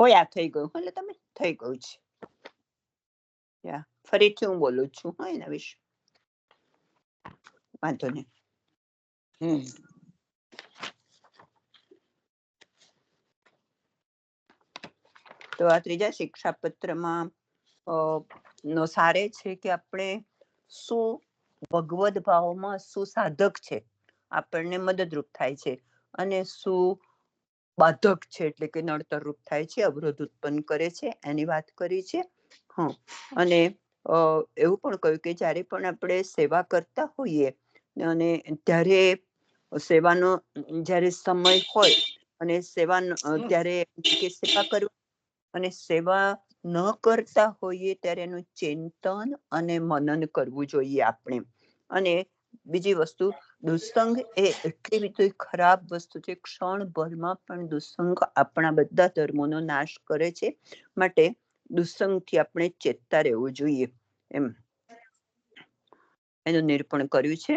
હોય આ થઈ ગયું એટલે તમે થઈ ગયું છે. ફરીથી હું બોલું છું હા એના વિશે વાંધો નહીં. તો આ ત્રીજા શિક્ષાપત્રમાં નો સારે છે કે આપણે શું ભગવદ ભાવમાં શું સાધક છે આપણને મદદરૂપ થાય છે અને શું બાધક છે એટલે કે નડતર રૂપ થાય છે, અવરોધ ઉત્પન્ન કરે છે એની વાત કરી છે. અને એવું પણ કહ્યું કે જ્યારે પણ આપણે સેવા કરતા હોઈએ અને ત્યારે સેવાનો જ્યારે સમય હોય અને સેવા ત્યારે કે સેવા કરવી અને સેવા ન કરતા હોઈએ ત્યારે એનું ચિંતન અને મનન કરવું જોઈએ આપણે. અને બીજી વસ્તુ દુસ્સંગ એ એટલી બધી ખરાબ વસ્તુ છે, ક્ષણભરમાં પણ દુસ્સંગ આપણા બધા ધર્મોનો નાશ કરે છે. માટે દુસ્સંગથી આપણે ચેતતા રહેવું જોઈએ એમ એનું નિરૂપણ કર્યું છે.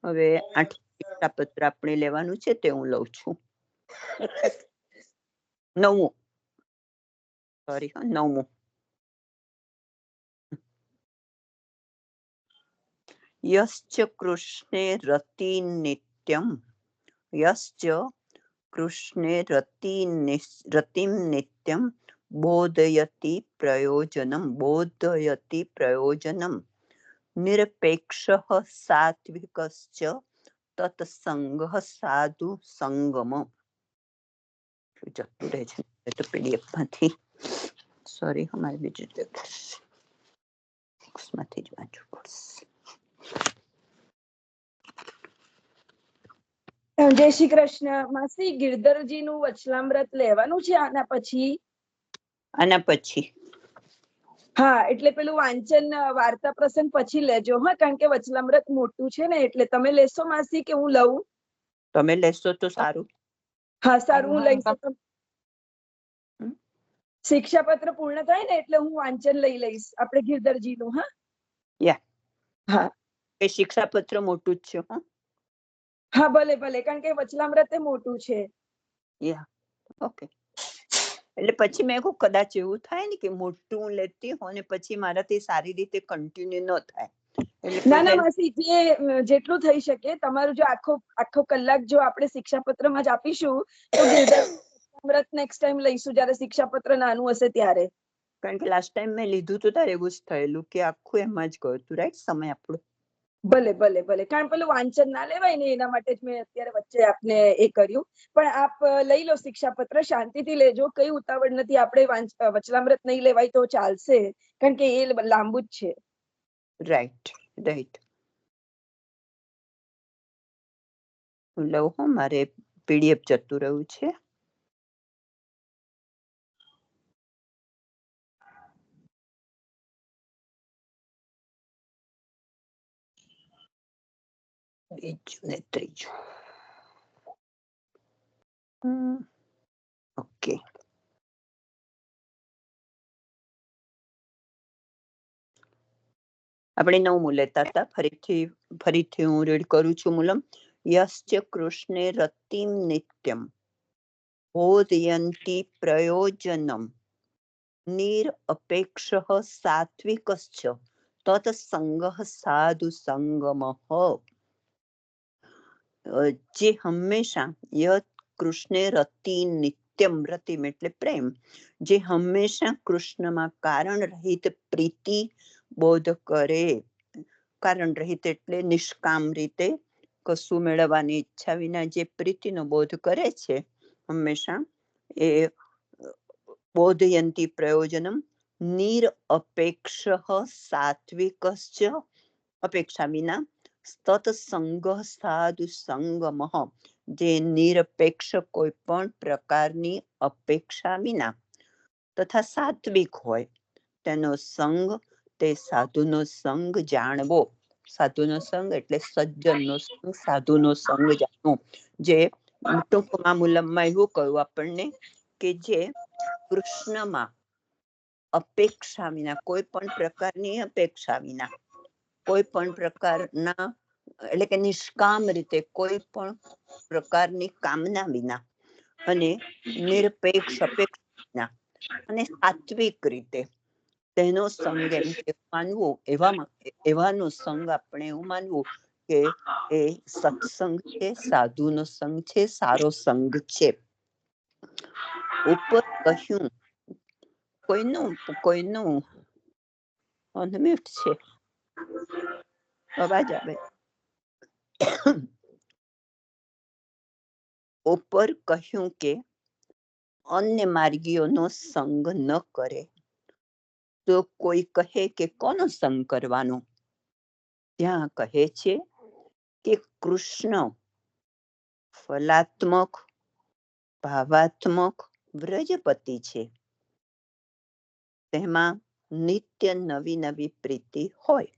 હવે 8 શિક્ષાપત્ર આપણે લેવાનું છે તે હું લઉં છું. 9મું સોરી 9મું. યશ્ચ કૃષ્ણે રતિ નિત્યમ યશ્ચ કૃષ્ણે રતિમ નિત્યમ બોધયતિ પ્રયોજનમ નિરપેક્ષઃ સાત્વિકશ્ચ તત્સંગઃ સાધુ સંગમ. જતું રહે છે તો પીડીએફ માંથી સોરી અમારે બીજું માંથી જ વાંચવું પડશે. જય શ્રી કૃષ્ણ. માસી ગિરધરજી નું વચલામૃત લેવાનું છે આના પછી? હા, એટલે પેલું વાંચન વાર્તા પ્રસંગ પછી લેજો હા, કારણ કે વચલામૃત મોટું છે ને એટલે. તમે લેશો માસી કે હું લઉં? તમે લેશો તો સારું. હા સારું, હું લઈશ. શિક્ષાપત્ર પૂર્ણ થાય ને એટલે હું વાંચન લઈ લઈશ આપણે ગિરધરજી નું. હા, એ શિક્ષાપત્ર મોટું જ છે. હા ભલે ભલે, કારણ કે વચલામૃત મોટું છે. ઓકે. એટલે પછી મેં કદાચ એવું થાય ને કે મોટું લેતી હો ને પછી મારાથી સારી રીતે કન્ટિન્યુ ન થાય. ના ના માસી, જેટલું થઈ શકે તમારું. જો આખો કલાક જો આપણે શિક્ષાપત્રમાં જ આપીશું તો ગિરધરજી નેક્સ્ટ ટાઈમ લઈશું જ્યારે શિક્ષાપત્ર નાનું હશે ત્યારે. કારણ કે લાસ્ટ ટાઈમ મેં લીધું તો ત્યારે એવું જ થયેલું કે આખું એમાં જ ગયું હતું. રાઈટ, સમય આપણો. ભલે ભલે ભલે, કારણ પેલું વાંચન ના લેવાય ને એના માટે જ મેં અત્યારે વચ્ચે આપને એ કર્યું. પણ આપ લઈ લો શિક્ષાપત્ર, શાંતિથી લેજો, કઈ ઉતાવળ નથી. આપણે વચલામૃત નહીં લેવાય તો ચાલશે, કારણ કે એ લાંબુ જ છે. Right right. લઉં મારે પીડીએફ જતું રહ્યું છે. બીજું ને ત્રીજું. ઓકે. આપણે 9મું લેતા હતા. ફરીથી હું રીડ કરું છું. મૂલમ યશ્ચ કૃષ્ણે રતિમ નિત્યમ બોધયન્તિ પ્રયોજનમ નિરપેક્ષઃ સાત્વિકશ્ચ તત્સંગઃ સાધુ સંગમઃ. જે હંમેશા કૃષ્ણે રતિ નિત્યમ, રતિમ એટલે પ્રેમ, જે હંમેશા કૃષ્ણમાં કારણ રહિત પ્રીતિ બોધ કરે. કારણ રહિત એટલે નિષ્કામ રીતે, કશું મેળવવાની ઈચ્છા વિના જે પ્રીતિનો બોધ કરે છે હંમેશા, એ બોધયંતી પ્રયોજનમ નિરપેક્ષ સાત્વિકશ્ચ, અપેક્ષા વિના, તત્સંગ સાધુ સંગમ, જે નિરપેક્ષ કોઈ પણ પ્રકારની અપેક્ષા વિના તથા સાત્વિક હોય તેનો સંગ, તે સાધુનો સંગ જાણવો. સાધુનો સંગ એટલે સજ્જનનો સંગ, સાધુનો સંગ જાણવો. જે ટૂંકમાં મૂલમમાં એવું કહ્યું આપણને કે જે કૃષ્ણમાં અપેક્ષા વિના, કોઈ પણ પ્રકારની અપેક્ષા વિના, કોઈ પણ પ્રકારના એટલે કે નિષ્કામ રીતે, કોઈ પણ પ્રકારની કામના વિના અને નિરપેક્ષ, અપેક્ષા અને સાત્વિક રીતે તેનો સંગ એમ કે માનવું, એવાનો સંગ આપણે એવું માનવું કે એ સત્સંગ છે, સાધુનો સંગ છે, સારો સંગ છે. ઉપર કહ્યું કોઈનું અનમ્યુટ છે, અવાજ આવે. ઉપર કહ્યું કે અન્ય માર્ગીઓનો સંગ ન કરે તો કોઈ કહે કે કોનો સંગ કરવાનો? ત્યાં કહે છે કે કૃષ્ણ ફલાત્મક, ભાવાત્મક વ્રજપતિ છે. તેમાં નિત્ય નવી નવી પ્રીતિ હોય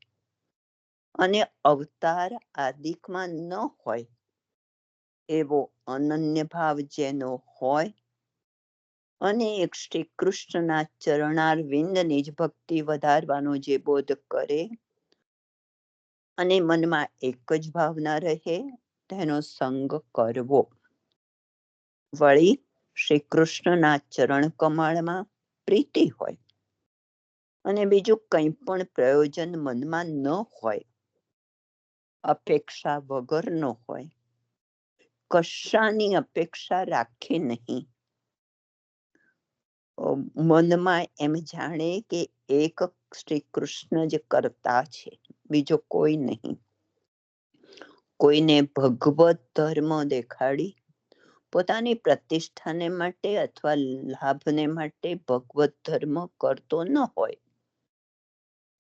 અને અવતાર આદિકમાં ન હોય એવો અનન્ય ભાવ જેનો હોય અને એક શ્રી કૃષ્ણના ચરણારવિંદની જ ભક્તિ વધારવાનો જે બોધ કરે અને મનમાં એક જ ભાવના રહે તેનો સંગ કરવો. વળી શ્રી કૃષ્ણના ચરણ કમળમાં પ્રીતિ હોય અને બીજું કંઈ પણ પ્રયોજન મનમાં ન હોય, અપેક્ષા વગરનો હોય, કશાની અપેક્ષા રાખે નહીં, મનમાં એમ જાણે કે એક શ્રી કૃષ્ણ જ કરતા છે, બીજો કોઈ નહીં. કોઈને ભગવત ધર્મ દેખાડી પોતાની પ્રતિષ્ઠાને માટે અથવા લાભને માટે ભગવત ધર્મ કરતો ન હોય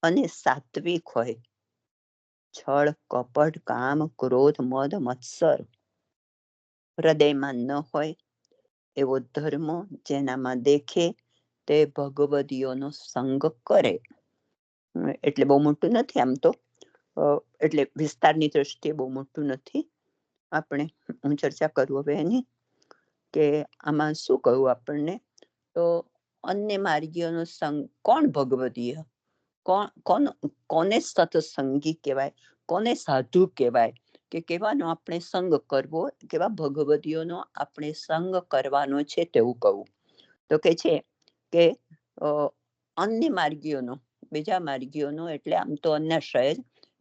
અને સાત્વિક હોય, છળ કપટ કામ ક્રોધ મદ મત્સર હૃદયમાં ન હોય એવો ધર્મ જેનામાં દેખે તે ભગવદીઓનો સંગ કરે. એટલે બહુ મોટું નથી આમ તો, એટલે વિસ્તારની દ્રષ્ટિએ બહુ મોટું નથી. આપણે હું ચર્ચા કરું હવે એની કે આમાં શું કહ્યું આપણને, તો અન્ય માર્ગીઓનો સંગ કોણ ભગવદીય, કોને સત્સંગી કહેવાય, કોને સાધુ કહેવાય, કે કેવાનો આપણે સંગ કરવો, કેવા ભગવદીઓનો આપણે સંગ કરવાનો છે તેવું કહું. તો કે છે કે અન્ય માર્ગીઓનો, બીજા માર્ગીઓનો એટલે આમ તો અન્યાશ્રય જ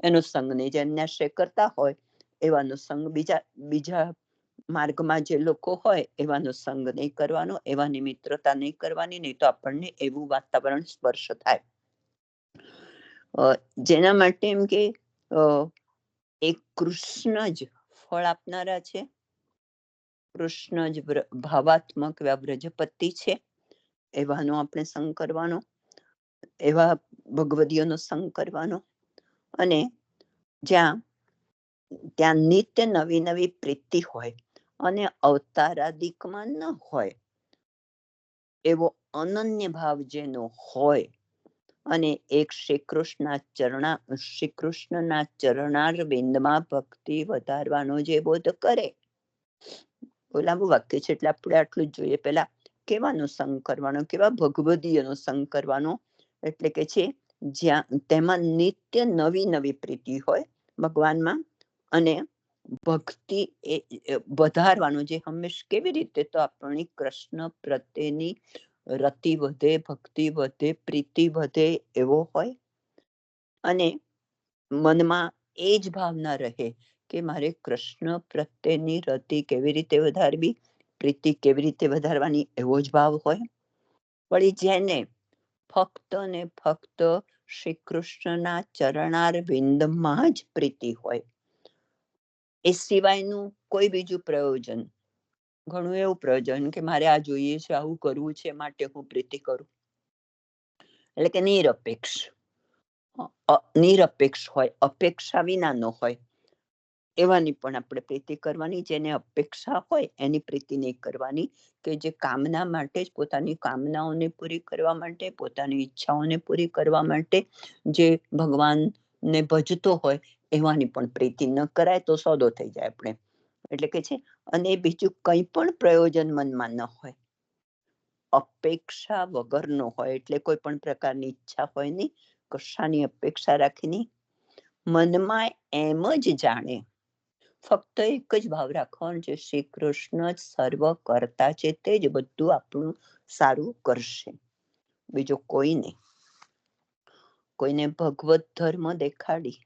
એનો સંગ નહીં, જે અન્યાશ્રય કરતા હોય એવાનો સંગ, બીજા માર્ગમાં જે લોકો હોય એવાનો સંગ નહીં કરવાનો, એવાની મિત્રતા નહીં કરવાની, નહીં તો આપણને એવું વાતાવરણ સ્પર્શ થાય જેના માટે એમ કે એક કૃષ્ણ જ ફળ આપનારા છે, કૃષ્ણ જ ભાવાત્મક વ્રજપતિ છે, એવાનો આપણે સંગ કરવાનો, એવા ભગવદીઓનો સંગ કરવાનો. અને ત્યાં નિત્ય નવી નવી પ્રીતિ હોય અને અવતારાદિકમાં ન હોય એવો અનન્ય ભાવ જેનો હોય અને એક શ્રી કૃષ્ણના ચરણારવિંદમાં ભક્તિ વધારવાનો જે બોધ કરે. લાંબુ વાક્ય છે એટલે આપણે આટલું જ જોઈએ. પેલા કેવાનો સંગ કરવાનો, કેવા ભગવદીયનો સંગ કરવાનો, એટલે કે છે જ્યાં તેમાં નિત્ય નવી નવી પ્રીતિ હોય ભગવાનમાં અને ભક્તિ વધારવાનો, જે હંમેશ કેવી રીતે, તો આપણી કૃષ્ણ પ્રત્યેની રતિ વધે, ભક્તિ વધે, પ્રીતિ વધે એવો હોય અને મનમાં એ જ ભાવના રહે કે મારે કૃષ્ણ પ્રત્યેની રતિ કેવી રીતે વધારવી, પ્રીતિ કેવી રીતે વધારવાની, એવો જ ભાવ હોય. વળી જેને ફક્ત ને ફક્ત શ્રી કૃષ્ણના ચરણારવિંદમાં જ પ્રીતિ હોય, એ સિવાયનું કોઈ બીજું પ્રયોજન, ઘણું એવું પ્રયોજન કે મારે આ જોઈએ છે, આવું કરવું છે, માટે હું પ્રીતિ કરું, એટલે કે નિરપેક્ષ હોય, અપેક્ષા વિના નો હોય, એવાની પણ આપણે પ્રીતિ કરવાની. જેને અપેક્ષા હોય એની પ્રીતિ નહીં કરવાની, કે જે કામના માટે જ, પોતાની કામનાઓને પૂરી કરવા માટે, પોતાની ઈચ્છાઓને પૂરી કરવા માટે જે ભગવાનને ભજતો હોય એવાની પણ પ્રીતિ ન કરાય, તો સોદો થઈ જાય આપણે. એટલે કે છે, અને બીજું કંઈ પણ પ્રયોજન મનમાં ન હોય, અપેક્ષા વગરનો હોય, એટલે કોઈ પણ પ્રકારની ઈચ્છા હોય નહીં, કશાની અપેક્ષા રાખીની, મનમાં એમ જ જાણે, ફક્ત એક જ ભાવ રાખવાનો છે, શ્રી કૃષ્ણ જ સર્વ કરતા છે, તે જ બધું આપણું સારું કરશે, બીજો કોઈ નહીં. કોઈને ભગવત ધર્મ દેખાડી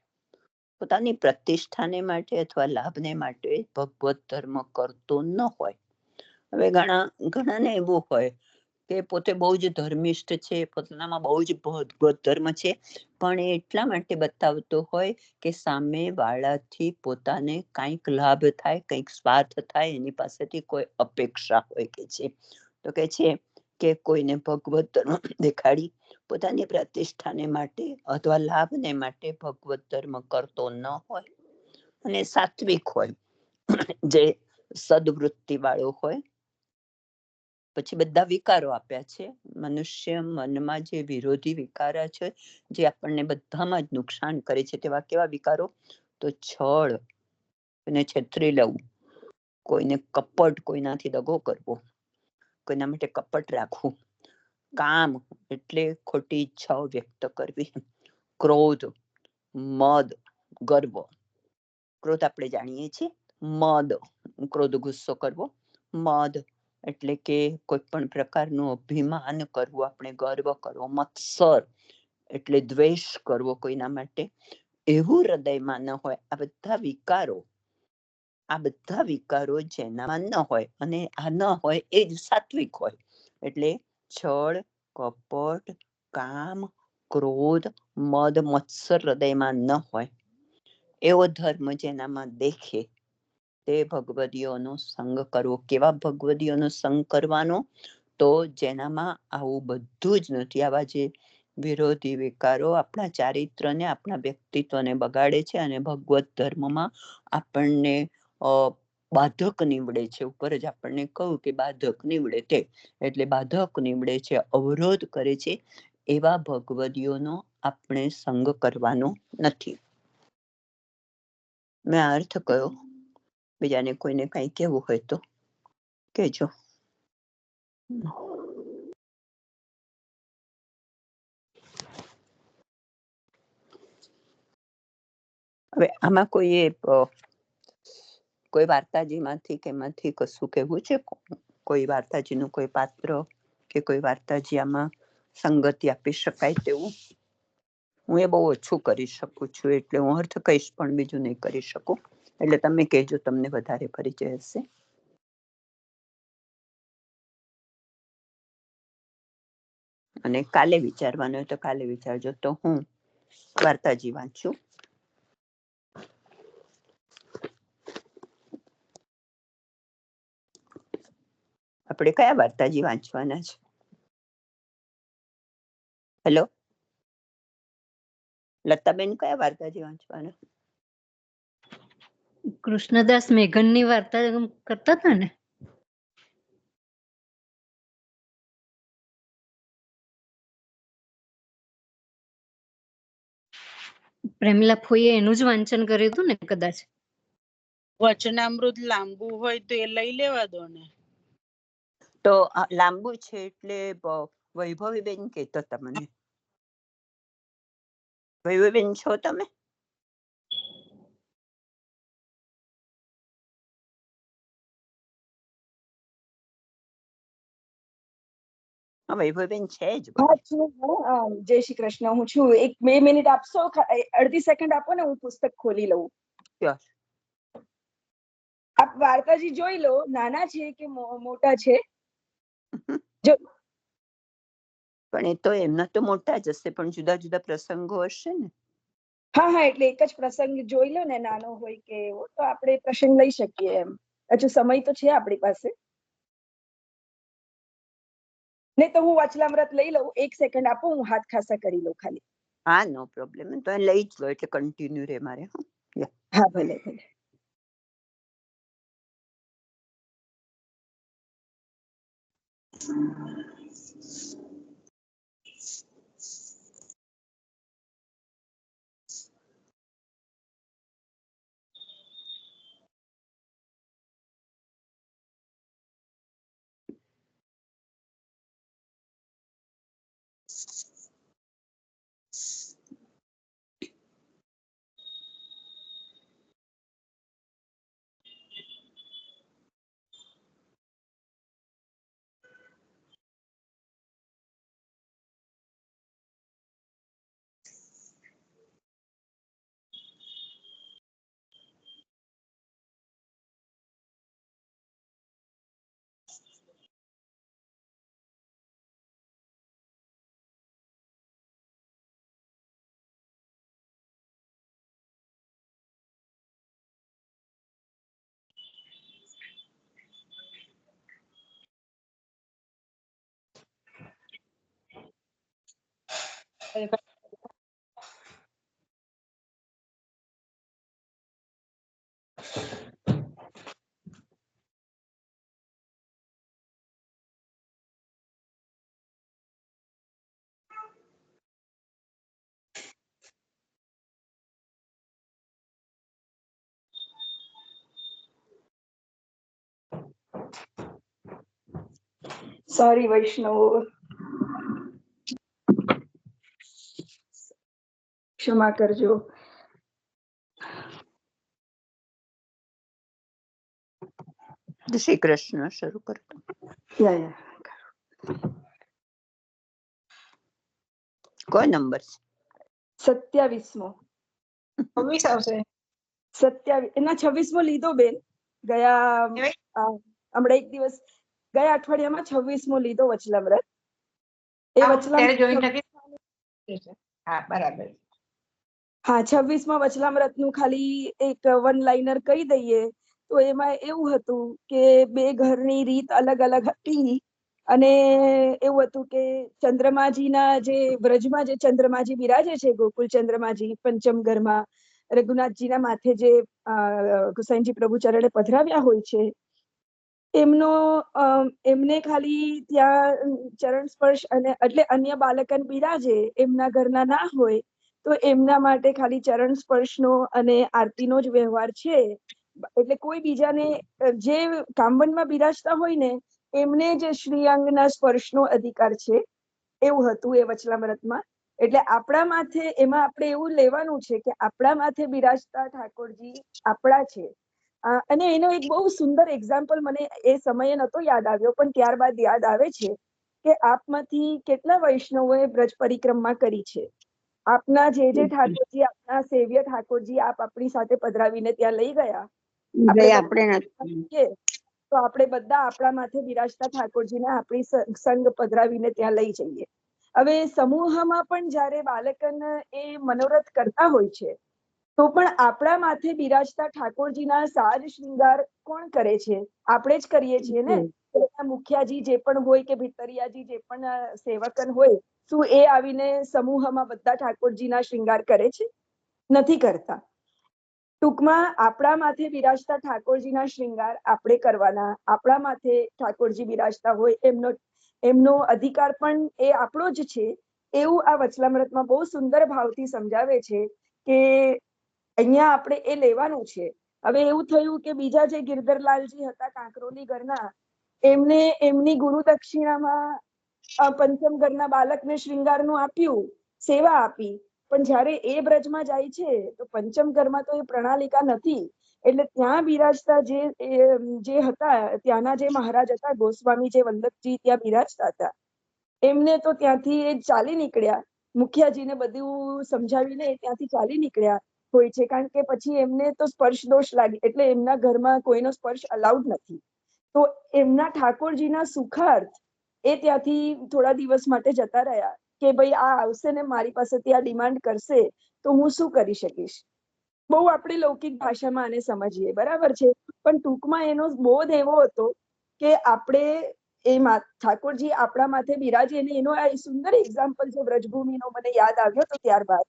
પોતાની પ્રતિષ્ઠાને માટે અથવા લાભને માટે ભગવત ધર્મ કરતો ન હોય. હવે ઘણાને એવું હોય કે પોતે બહુ જ ધર્મિષ્ઠ છે, પોતાનામાં બહુ જ ભગવત ધર્મ છે, પણ એ એટલા માટે બતાવતો હોય કે સામે વાળાથી પોતાને કંઈક લાભ થાય, કંઈક સ્વાર્થ થાય, એની પાસેથી કોઈ અપેક્ષા હોય તો કે છે કે કોઈને ભગવત ધર્મ દેખાડી પોતાની પ્રતિષ્ઠાને માટે અથવા લાભને માટે ભગવત ધર્મ કરતો ન હોય અને સાત્વિક હોય, જે સદવૃત્તિ વાળો હોય. પછી બધા વિકારો આપ્યા છે. મનુષ્ય મનમાં જે વિરોધી વિકારો છે, જે આપણને બધામાં જ નુકસાન કરે છે, તેવા કેવા વિકારો? તો છળ, કોઈને છેતરી લેવું, કોઈને કપટ, કોઈનાથી દગો કરવો, કોઈના માટે કપટ રાખવું, કામ એટલે ખોટી ઈચ્છાઓ વ્યક્ત કરવી, ક્રોધ, મદ, ગર્વ. ક્રોધ આપણે જાણીએ છીએ, મદ, ક્રોધ ગુસ્સો કરવો, મદ એટલે કે કોઈ પણ પ્રકારનું અભિમાન કરવું, આપણે ગર્વ કરવો, મત્સર એટલે દ્વેષ કરવો કોઈના માટે, એવું હૃદયમાં ન હોય. આ બધા વિકારો જેનામાં ન હોય અને આ ન હોય એ જ સાત્વિક હોય. એટલે છળ, કપટ, કામ, ક્રોધ, મદ, મત્સર હૃદયમાં ન હોય એવો ધર્મ જેનામાં દેખે તે ભગવદીઓનો સંગ કરવો. કેવા ભગવદીઓનો સંગ કરવાનો? તો જેનામાં આવું બધું જ નથી. આવા જે વિરોધી વિકારો આપણા ચારિત્રને, આપણા વ્યક્તિત્વને બગાડે છે અને ભગવત ધર્મમાં આપણને બાધક નીવડે છે. ઉપર જ આપણને કહ્યું કે બાધક નીવડે તે, એટલે બાધક નીવડે છે, અવરોધ કરે છે, એવા ભગવદીઓનો આપણે સંગ કરવાનો નથી. મેં અર્થ કયો? બીજાને કોઈને કઈ કેવું હોય તો કેજો. હવે આમાં કોઈ વાર્તાજીમાંથી કે એમાંથી કશું કહેવું છે? કોઈ વાર્તાજીનું કોઈ પાત્ર કે કોઈ વાર્તાજી આમાં સંગતિ આપી શકાય તેવું? હું એ બહુ ઓછું કરી શકું છું, એટલે હું અર્થ કહીશ પણ બીજું નહીં કરી શકું. એટલે તમે કહેજો, તમને વધારે પરિચય હશે. અને કાલે વિચારવાનું હોય તો કાલે વિચારજો. તો હું વાર્તાજી વાંચું. આપણે કયા વાર્તાજી વાંચવાના છે? હેલો લતાબેન, કયા વાર્તાજી વાંચવાના? કૃષ્ણદાસ મેઘનની વાર્તા કરતા હતા ને? પ્રેમલા ફોઈએ એનું જ વાંચન કર્યું હતું ને કદાચ. વચનામૃત લાંબુ હોય તો એ લઈ લેવા દો ને. તો લાંબુ છે એટલે વૈભવીબેન કહેતો તમને. વૈભવીબેન છો તમે? વૈભવીબેન છે જ. જય શ્રી કૃષ્ણ. હું છું. 1-2 મિનિટ આપશો? અડધી સેકન્ડ આપો ને, હું પુસ્તક ખોલી લઉં. આપ વાર્તાજી જોઈ લો, નાના છે કે મોટા છે? જો પણ એ તો એમના તો મોટા જ હશે, પણ જુદા જુદા પ્રસંગો હશે ને. હા, એટલે એક જ પ્રસંગ જોઈ લો ને, નાનો હોય કે એવો, તો આપણે પ્રસંગ લઈ શકીએ એમ. હજુ સમય તો છે આપણી પાસે. નહીં તો હું વચનામૃત લઈ લઉં. 1 સેકન્ડ આપો, હું હાથ ખાસા કરી લઉં ખાલી. હા, નો પ્રોબ્લેમ. તો લઈ જ લો એટલે કન્ટિન્યુ રહે મારે. હા, ભલે ભલે. સોરી વૈષ્ણવ, ક્ષમા કરજો. શ્રી કૃષ્ણ શરૂ કરતો. કોઈ નંબર છે? 27મો. 26 આવશે. 27 એના 26મો લીધો બેન. ગયા હમણાં એક દિવસ ગયા અઠવાડિયામાં 26મો લીધો વચલામૃત. એ વચલામૃત હા બરાબર. હા 26માં વચલામૃતનું ખાલી એક વન લાઇનર કહી દઈએ તો એમાં એવું હતું કે બે ઘરની રીત અલગ અલગ હતી અને એવું હતું કે ચંદ્રમાજીના જે વ્રજમાં જે ચંદ્રમાજી બિરાજે છે, ગોકુલ ચંદ્રમાજી પંચમ ઘરમાં રઘુનાથજીના માથે જે ગુસાઈજી પ્રભુ ચરણે પધરાવ્યા હોય છે, એમને ખાલી ત્યાં ચરણ સ્પર્શ અને એટલે અન્ય બાળકન બિરાજે એમના ઘરના ના હોય તો એમના માટે ખાલી ચરણ સ્પર્શનો અને આરતીનો જ વ્યવહાર છે. એટલે કોઈ બીજાને જે કામવનમાં બિરાજતા હોય ને એમને જ શ્રીઅંગના સ્પર્શનો અધિકાર છે, એવું હતું એ વચલામૃતમાં. એટલે આપણા માથે એમાં આપણે એવું લેવાનું છે કે આપણા માથે બિરાજતા ઠાકોરજી આપણા છે. અને એનો એક બહુ સુંદર એક્ઝામ્પલ મને એ સમયે નહોતો યાદ આવ્યો પણ ત્યારબાદ યાદ આવે છે કે આપમાંથી કેટલા વૈષ્ણવોએ બ્રજ પરિક્રમા કરી છે. આપના જે ઠાકોરજી, આપના સેવ્ય ઠાકોરજી આપ આપણી સાથે પધરાવીને ત્યાં લઈ ગયા, તો આપણે બધા આપણા માથે બિરાજતા ઠાકોરજીને આપણી સંગ પધરાવીને ત્યાં લઈ જઈએ. હવે સમૂહમાં પણ જયારે બાળકન એ મનોરથ કરતા હોય છે તો પણ આપણા માથે બિરાજતા ઠાકોરજીના સાજ શૃંગાર કોણ કરે છે? આપણે જ કરીએ છીએ ને. મુખિયાજી જે પણ હોય કે ભીતરિયાજી જે પણ સેવકન હોય, શું એ આવીને સમૂહમાં બધા ઠાકોરજીના શૃંગાર કરે છે? નથી કરતા. ટૂંકમાં આપણા માથે બિરાજતા ઠાકોરજીના શૃંગાર આપણે કરવાના. આપણા માથે ઠાકોરજી બિરાજતા હોય એમનો અધિકાર પણ એ આપણો જ છે, એવું આ વચલામૃતમાં બહુ સુંદર ભાવથી સમજાવે છે કે અહીંયા આપણે એ લેવાનું છે. હવે એવું થયું કે બીજા જે ગિરધરલાલજી હતા કાંકરોલી ઘરના, એમને એમની ગુરુ દક્ષિણામાં પંચમ ઘરના બાળકને શૃંગારનું આપ્યું, સેવા આપી, પણ જયારે એ બ્રજમાં જાય છે તો પંચમ ઘરમાં તો એ પ્રણાલિકા નથી. એટલે ત્યાં બિરાજતા જે હતા ત્યાંના જે મહારાજ હતા ગોસ્વામી જે વલ્લભજી ત્યાં બિરાજતા હતા, એમને તો ત્યાંથી એ ચાલી નીકળ્યા, મુખિયાજીને બધું સમજાવીને ત્યાંથી ચાલી નીકળ્યા હોય છે, કારણ કે પછી એમને તો સ્પર્શ દોષ લાગે એટલે એમના ઘરમાં કોઈનો સ્પર્શ અલાઉડ નથી. તો એમના ઠાકોરજીના સુખાર્થ એ ત્યાંથી થોડા દિવસ માટે જતા રહ્યા કે ભાઈ આ આવશે ને મારી પાસેથી આ ડિમાન્ડ કરશે તો હું શું કરી શકીશ. બહુ આપણે લૌકિક ભાષામાં આને સમજીએ, બરાબર છે, પણ ટૂંકમાં એનો બોધ એવો હતો કે આપણે એ ઠાકોરજી આપણા માથે બિરાજે, એનો આ સુંદર એક્ઝામ્પલ છે વ્રજભૂમિનો મને યાદ આવ્યો તો ત્યારબાદ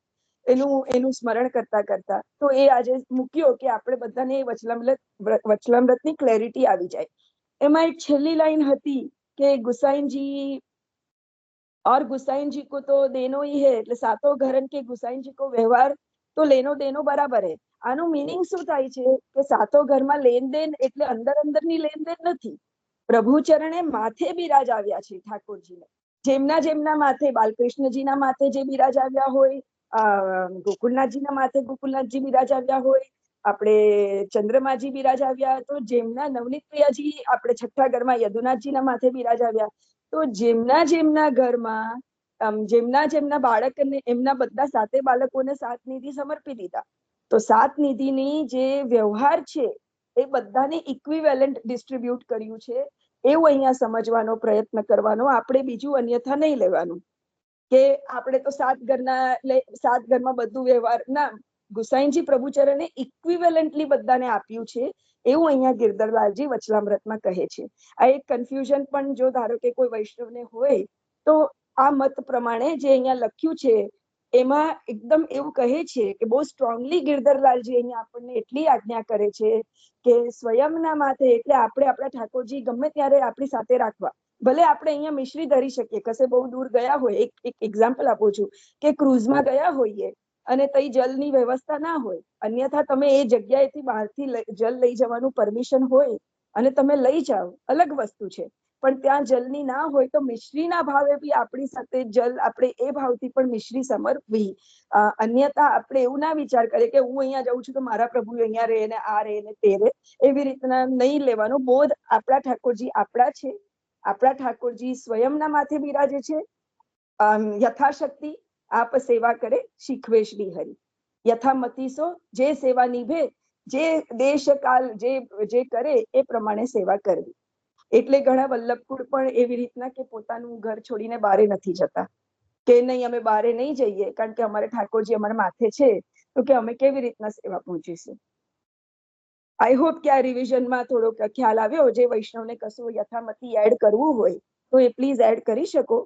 એનું સ્મરણ કરતા કરતા તો એ આજે મૂક્યો કે આપણે બધાને વચલામૃતની ક્લેરિટી આવી જાય. એમાં એક છેલ્લી લાઈન હતી કે ગુસાઈજી और गुसाइन जी को तो देनो ही है, એટલે સાતો ઘરન કે ગુસાઈન જી કો વ્યવહાર તો લેનો દેનો બરાબર है. આનું મીનિંગ શું થાય છે કે સાતો ઘરમાં લેનદેન એટલે અંદરની લેનદેન નથી. પ્રભુ ચરણે માથે બિરાજ આવ્યા છે ઠાકોરજીને. જેમના માથે બાલકૃષ્ણજીના માથે જે બિરાજ આવ્યા હોય, ગોકુલનાથજીના માથે ગોકુલનાથજી બિરાજ આવ્યા હોય, આપણે ચંદ્રમાજી બિરાજ આવ્યા, તો જેમના નવનીત પ્રિયાજી આપણે છઠ્ઠા ઘરમાં યદુનાથજીના માથે બિરાજ આવ્યા, તો જેમના ઘરમાં જેમના બાળકને એમના બધા સાતે બાળકોને 7 નિધિ સમર્પી દીધા. તો 7 નિધિની જે વ્યવહાર છે એ બધાને ઇક્વિવેલન્ટ ડિસ્ટ્રીબ્યુટ કર્યું છે, એવું અહીંયા સમજવાનો પ્રયત્ન કરવાનો. આપણે બીજું અન્યથા નહીં લેવાનું કે આપણે તો 7 ઘરમાં બધું વ્યવહાર ના. ગુસાઈજી પ્રભુચરણે ઇક્વિવેલન્ટલી બધાને આપ્યું છે, એવું અહીંયા ગિરધરલાલજી વચલામૃતમાં કહે છે. આ એક કન્ફ્યુઝન પણ જો ધારો કે કોઈ વૈષ્ણવને હોય તો આ મત પ્રમાણે જે અહીંયા લખ્યું છે એમાં એકદમ એવું કહે છે કે બહુ સ્ટ્રોંગલી ગિરધરલાલજી અહીંયા આપણને એટલી આજ્ઞા કરે છે કે સ્વયંના માથે, એટલે આપણે આપણા ઠાકોરજી ગમે ત્યારે આપણી સાથે રાખવા. ભલે આપણે અહીંયા મિશ્રી ધરી શકીએ, કશે બહુ દૂર ગયા હોય, એક એક્ઝામ્પલ આપું છું કે ક્રુઝમાં ગયા હોઈએ અને તઈ જલની વ્યવસ્થા ના હોય, અન્યથા તમે એ જગ્યાએથી બહારથી જલ લઈ જવાનું પરમિશન હોય અને તમે લઈ જાઓ, અલગ વસ્તુ છે. પણ ત્યાં જલની ના હોય તો મિશ્રીના ભાવે બી આપણી સાથે જલ આપણે એ ભાવથી પણ મિશ્રી સમર્પવી. અન્યથા આપણે એવું ના વિચાર કરીએ કે હું અહીંયા જાઉં છું તો મારા પ્રભુ અહીંયા રહે ને આ રહે ને તે રહે, એવી રીતના નહીં લેવાનો. બોધ આપણા ઠાકોરજી આપણા છે, આપણા ઠાકોરજી સ્વયંના માથે બિરાજે છે. યથાશક્તિ આપ સેવા કરે શીખવે શ્રી હરિ. યથામતીસો જે સેવા નિભે, જે દેશ કાલ જે કરે એ પ્રમાણે સેવા કરવી. એટલે ઘણા વલ્લભકુળ પણ એવી રીતના કે પોતાનું ઘર છોડીને બારે નથી જતા કે નહીં અમે બારે નહીં જઈએ કારણ કે અમારે ઠાકોરજી અમારા માથે છે, તો કે અમે કેવી રીતના સેવા પહોંચીશું. આઈ હોપ કે આ રિવિઝનમાં થોડો ખ્યાલ આવ્યો. જે વૈષ્ણવને કશું યથામતી એડ કરવું હોય તો એ પ્લીઝ એડ કરી શકો.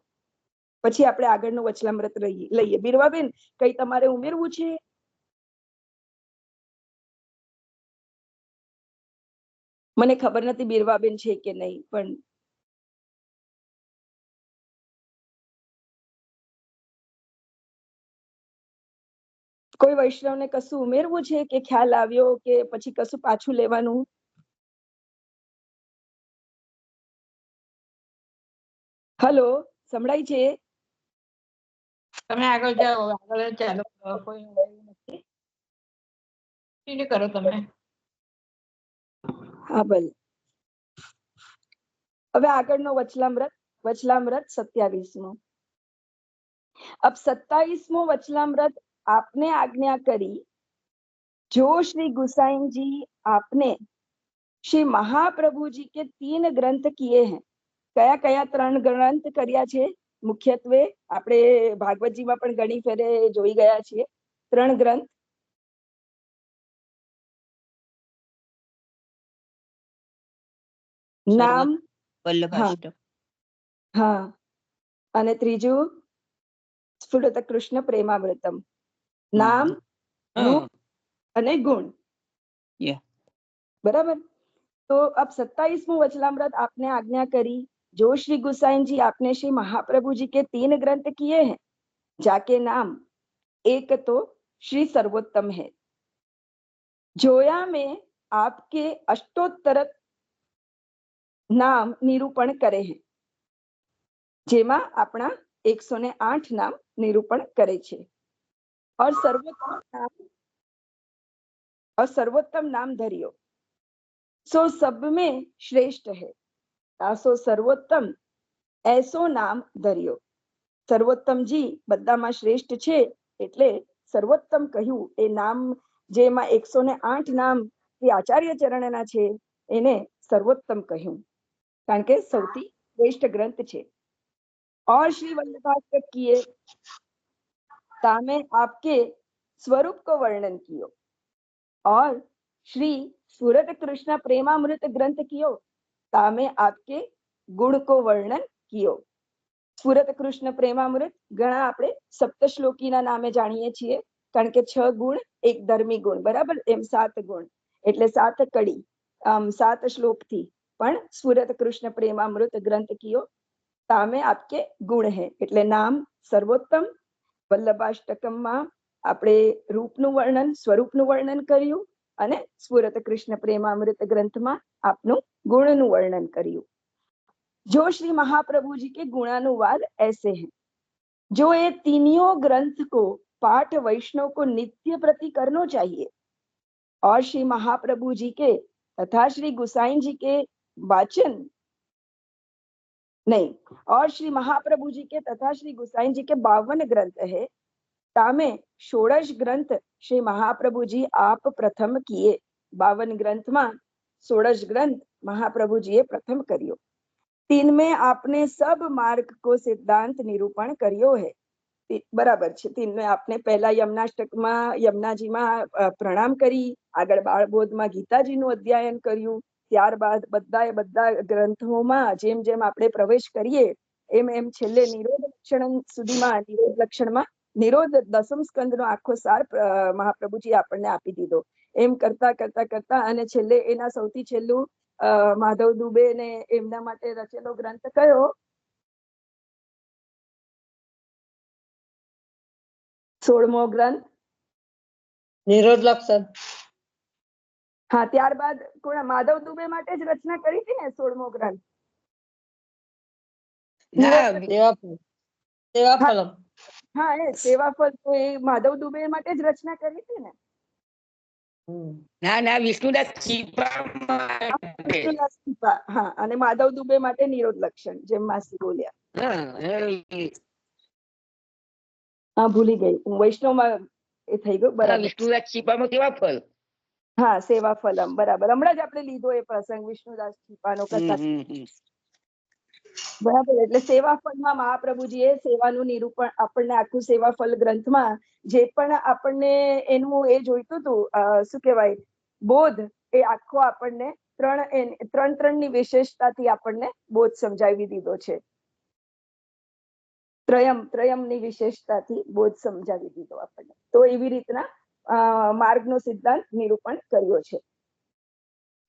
પછી આપણે આગળનું વચલામૃત લઈએ. બિરવાબેન, કઈ તમારે ઉમેરવું છે? મને ખબર નથી બિરવાબેન છે કે નહીં, પણ કોઈ વૈષ્ણવને કશું ઉમેરવું છે કે ખ્યાલ આવ્યો કે પછી કશું પાછું લેવાનું? હલો, સંભળાય છે? તમે આગળ જાઓ, આગળ ચાલો. કોઈ નથી. continue કરો તમે. હા ભલે. હવે આગળનો વચલામૃત 27મો. अब 27મો वचलामृत आपने आज्ञा करी, जो श्री गुसाई जी आपने श्री महाप्रभु जी के 3 ग्रंथ किए हैं. કયા કયા 3 ગ્રંથ કર્યા છે? મુખ્યત્વે આપણે ભાગવતજીમાં પણ ઘણી ફેરે જોઈ ગયા છીએ 3 ગ્રંથ. નામ, વલ્લભાષ્ટક. હા, અને ત્રીજું સ્ફુરત કૃષ્ણ પ્રેમામૃતમ. નામ, રૂપ અને ગુણ. बराबर. तो अब 27वां वचलामृत आपने आज्ञा करी, जो श्री गुसाई जी आपने श्री महाप्रभु जी के 3 ग्रंथ किए हैं, जाके नाम एक तो श्री सर्वोत्तम है. जोया में आपके अष्टोत्तर नाम निरूपण करे हैं, જેમાં આપણા 108 નામ નિરૂપણ કરે છે. और सर्वोत्तम नाम धरियो, सो सब में श्रेष्ठ है. तासो सर्वोत्तम ऐसो नाम धरियो. સર્વોત્તમજી બધામાં શ્રેષ્ઠ છે એટલે સર્વોત્તમ કહ્યું. એ નામ જેમાં 108 નામ એ આચાર્ય ચરણના છે એને સર્વોત્તમ કહ્યું, કારણ કે સૌથી શ્રેષ્ઠ ગ્રંથ છે. और श्री वल्लभाष्टक किए, तामे आपके स्वरूप को वर्णन कियो. और श्री सूरत कृष्ण प्रेमामृत ग्रंथ कियो, तामे आपके गुण को वर्णन कियो. સ્ફુરત કૃષ્ણ પ્રેમામૃત ઘણા આપણે સપ્તશ્લોકીના નામે જાણીએ છીએ, કારણ કે 6 ગુણ, એક ધર્મી ગુણ, બરાબર, એમ 7 ગુણ, એટલે 7 કડી, 7 શ્લોકથી. પણ સ્ફુરત કૃષ્ણ પ્રેમામૃત ગ્રંથ કયો, તામે આપકે ગુણ હે, એટલે નામ સર્વોત્તમ. વલ્લભાષ્ટકમમાં આપણે રૂપનું વર્ણન, સ્વરૂપનું વર્ણન કર્યું, અને સ્ફુરત કૃષ્ણ પ્રેમામૃત ગ્રંથમાં આપનું ગુણનું વર્ણન કર્યું. जो श्री महाप्रभु जी के गुणानुवाद ऐसे हैं, जो ये तीनों ग्रंथ को पाठ वैष्णव को नित्य प्रति करना चाहिए. और श्री महाप्रभु जी के तथा श्री गुसाई जी के वाचन नहीं, और श्री महाप्रभु जी के तथा श्री गुसाई जी के 52 ग्रंथ है, तामे 16 ग्रंथ श्री महाप्रभु जी आप प्रथम किए. 52 ग्रंथ में 16 ग्रंथ महाप्रभु जी ए प्रथम करियो. 3 में आपने सब मार्ग को सिद्धांत निरूपण કર્યો है. બરાબર છે. 3 में आपने पहला યમનાષ્ટકમાં યમનાજીમાં પ્રણામ કરી, આગળ બાળબોધમાં ગીતાજીનું અધ્યયન કર્યું, ત્યારબાદ બધા ગ્રંથોમાં જેમ જેમ આપણે પ્રવેશ કરીએ એમ એમ છેલ્લે નિરોધ લક્ષણ સુધીમાં નિરોધ લક્ષણમાં નિરોધ દસમ સ્કંદનો આખો સાર મહાપ્રભુજી આપણને આપી દીધો. એમ કરતા કરતા કરતા અને છેલ્લે એના સૌથી છેલ્લું માધવ દુબે ને એમના માટે રચેલો ગ્રંથ કયો? 16મો ગ્રંથ નિરોધ લક્ષણ. હા, ત્યારબાદ કોણ માધવ દુબે માટે જ રચના કરી હતી ને 16મો ગ્રંથ? સેવાફલમ. હા, એ સેવાફલ તો એ માધવ દુબે માટે જ રચના કરી હતી ને. ના વિષ્ણુદાસ છીપા. વિષ્ણુદાસ છીપા. હા, અને માધવ દુબે માટે નિરોધ લક્ષણ, જેમ માસી બોલ્યા. હા, ભૂલી ગઈ હું. વૈષ્ણવમાં એ થઈ ગયું. બરાબર. વિષ્ણુદાસ છીપામાં કેવા ફળ? હા, સેવાફલમ. બરાબર. હમણાં જ આપણે લીધો એ પ્રસંગ વિષ્ણુદાસ છીપાનો કથા. બરાબર. એટલે સેવાફળમાં મહાપ્રભુજીએ સેવાનું નિરૂપણ આપણને આખું સેવાફલ ગ્રંથમાં જે પણ આપણને એનું એ જોઈતું હતું, શું કહેવાય, બોધ, એ આખો આપણને ત્રણની વિશેષતાથી આપણને બોધ સમજાવી દીધો છે. ત્રયમની વિશેષતાથી બોધ સમજાવી દીધો આપણને. તો એવી રીતના માર્ગનો સિદ્ધાંત નિરૂપણ કર્યો છે.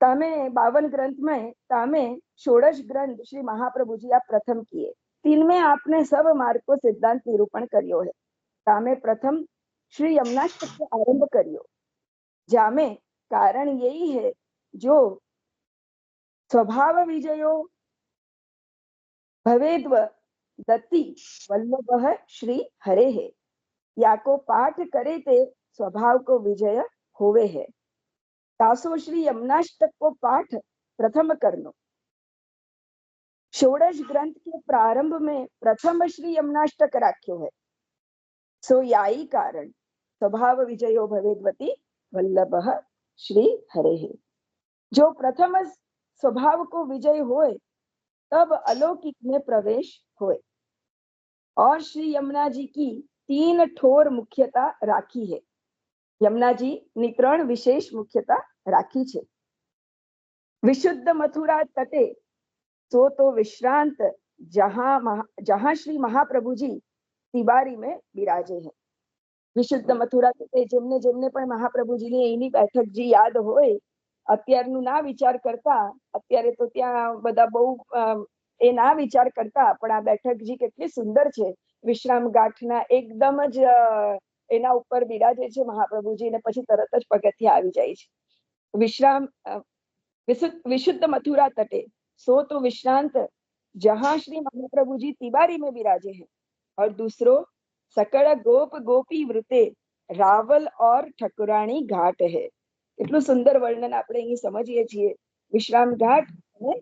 तामे 52 ग्रंथ में तामे 16 ग्रंथ श्री महाप्रभु जी आप प्रथम किए, 3 में आपने सब मार्ग को सिद्धांत निरूपण करियो है। तामे प्रथम श्री यमुनाष्टक को आरंभ करियो, जामे कारण यही है जो स्वभाव विजयो भवेद्व दत्ति वल्लभ श्री हरे है, या को पाठ करे ते स्वभाव को विजय होवे है। तासो श्री यमुनाष्टक को पाठ प्रथम करनो। 16 ग्रंथ के प्रारंभ में प्रथम श्री यमुनाष्टक राख्यो है। सो याई कारण स्वभाव विजयो भवेद्वती वल्लभ श्री हरे है। जो प्रथम स्वभाव को विजय होए तब अलौकिक में प्रवेश होए। और श्री यमुना जी की 3 ठोर मुख्यता राखी है। यमुनाजी ની 3 વિશેષ મુખ્યતા રાખી છે। વિશુદ્ધ મથુરા તટે सो तो विश्रांत जहां श्री महाप्रभु जी तिबारी में बिराजे हैं। विशुद्ध मथुरा तटे जेमने जेमने पण महाप्रभुजी ने एनी बैठक जी याद होय, અત્યારનું ના વિચાર કરતા, અત્યારે તો ત્યાં બધા બહુ એ ના વિચાર કરતા, પણ આ બેઠક જી કેટલી સુંદર છે। વિશ્રામ ઘાટના એકદમ જ એના ઉપર બિરાજે છે મહાપ્રભુજી, ને પછી તરત જ પગથિયા આવી જાય છે। विशुद्ध मथुरा तटे सो तो विश्रांत जहां श्री महाप्रभु जी तिबारी में विराजे हैं। और दूसरो सकल गोप गोपी वृते रावल और ठकुराणी घाट है। એટલું સુંદર વર્ણન આપણે અહીં સમજીએ છીએ। વિશ્રામ ઘાટ અને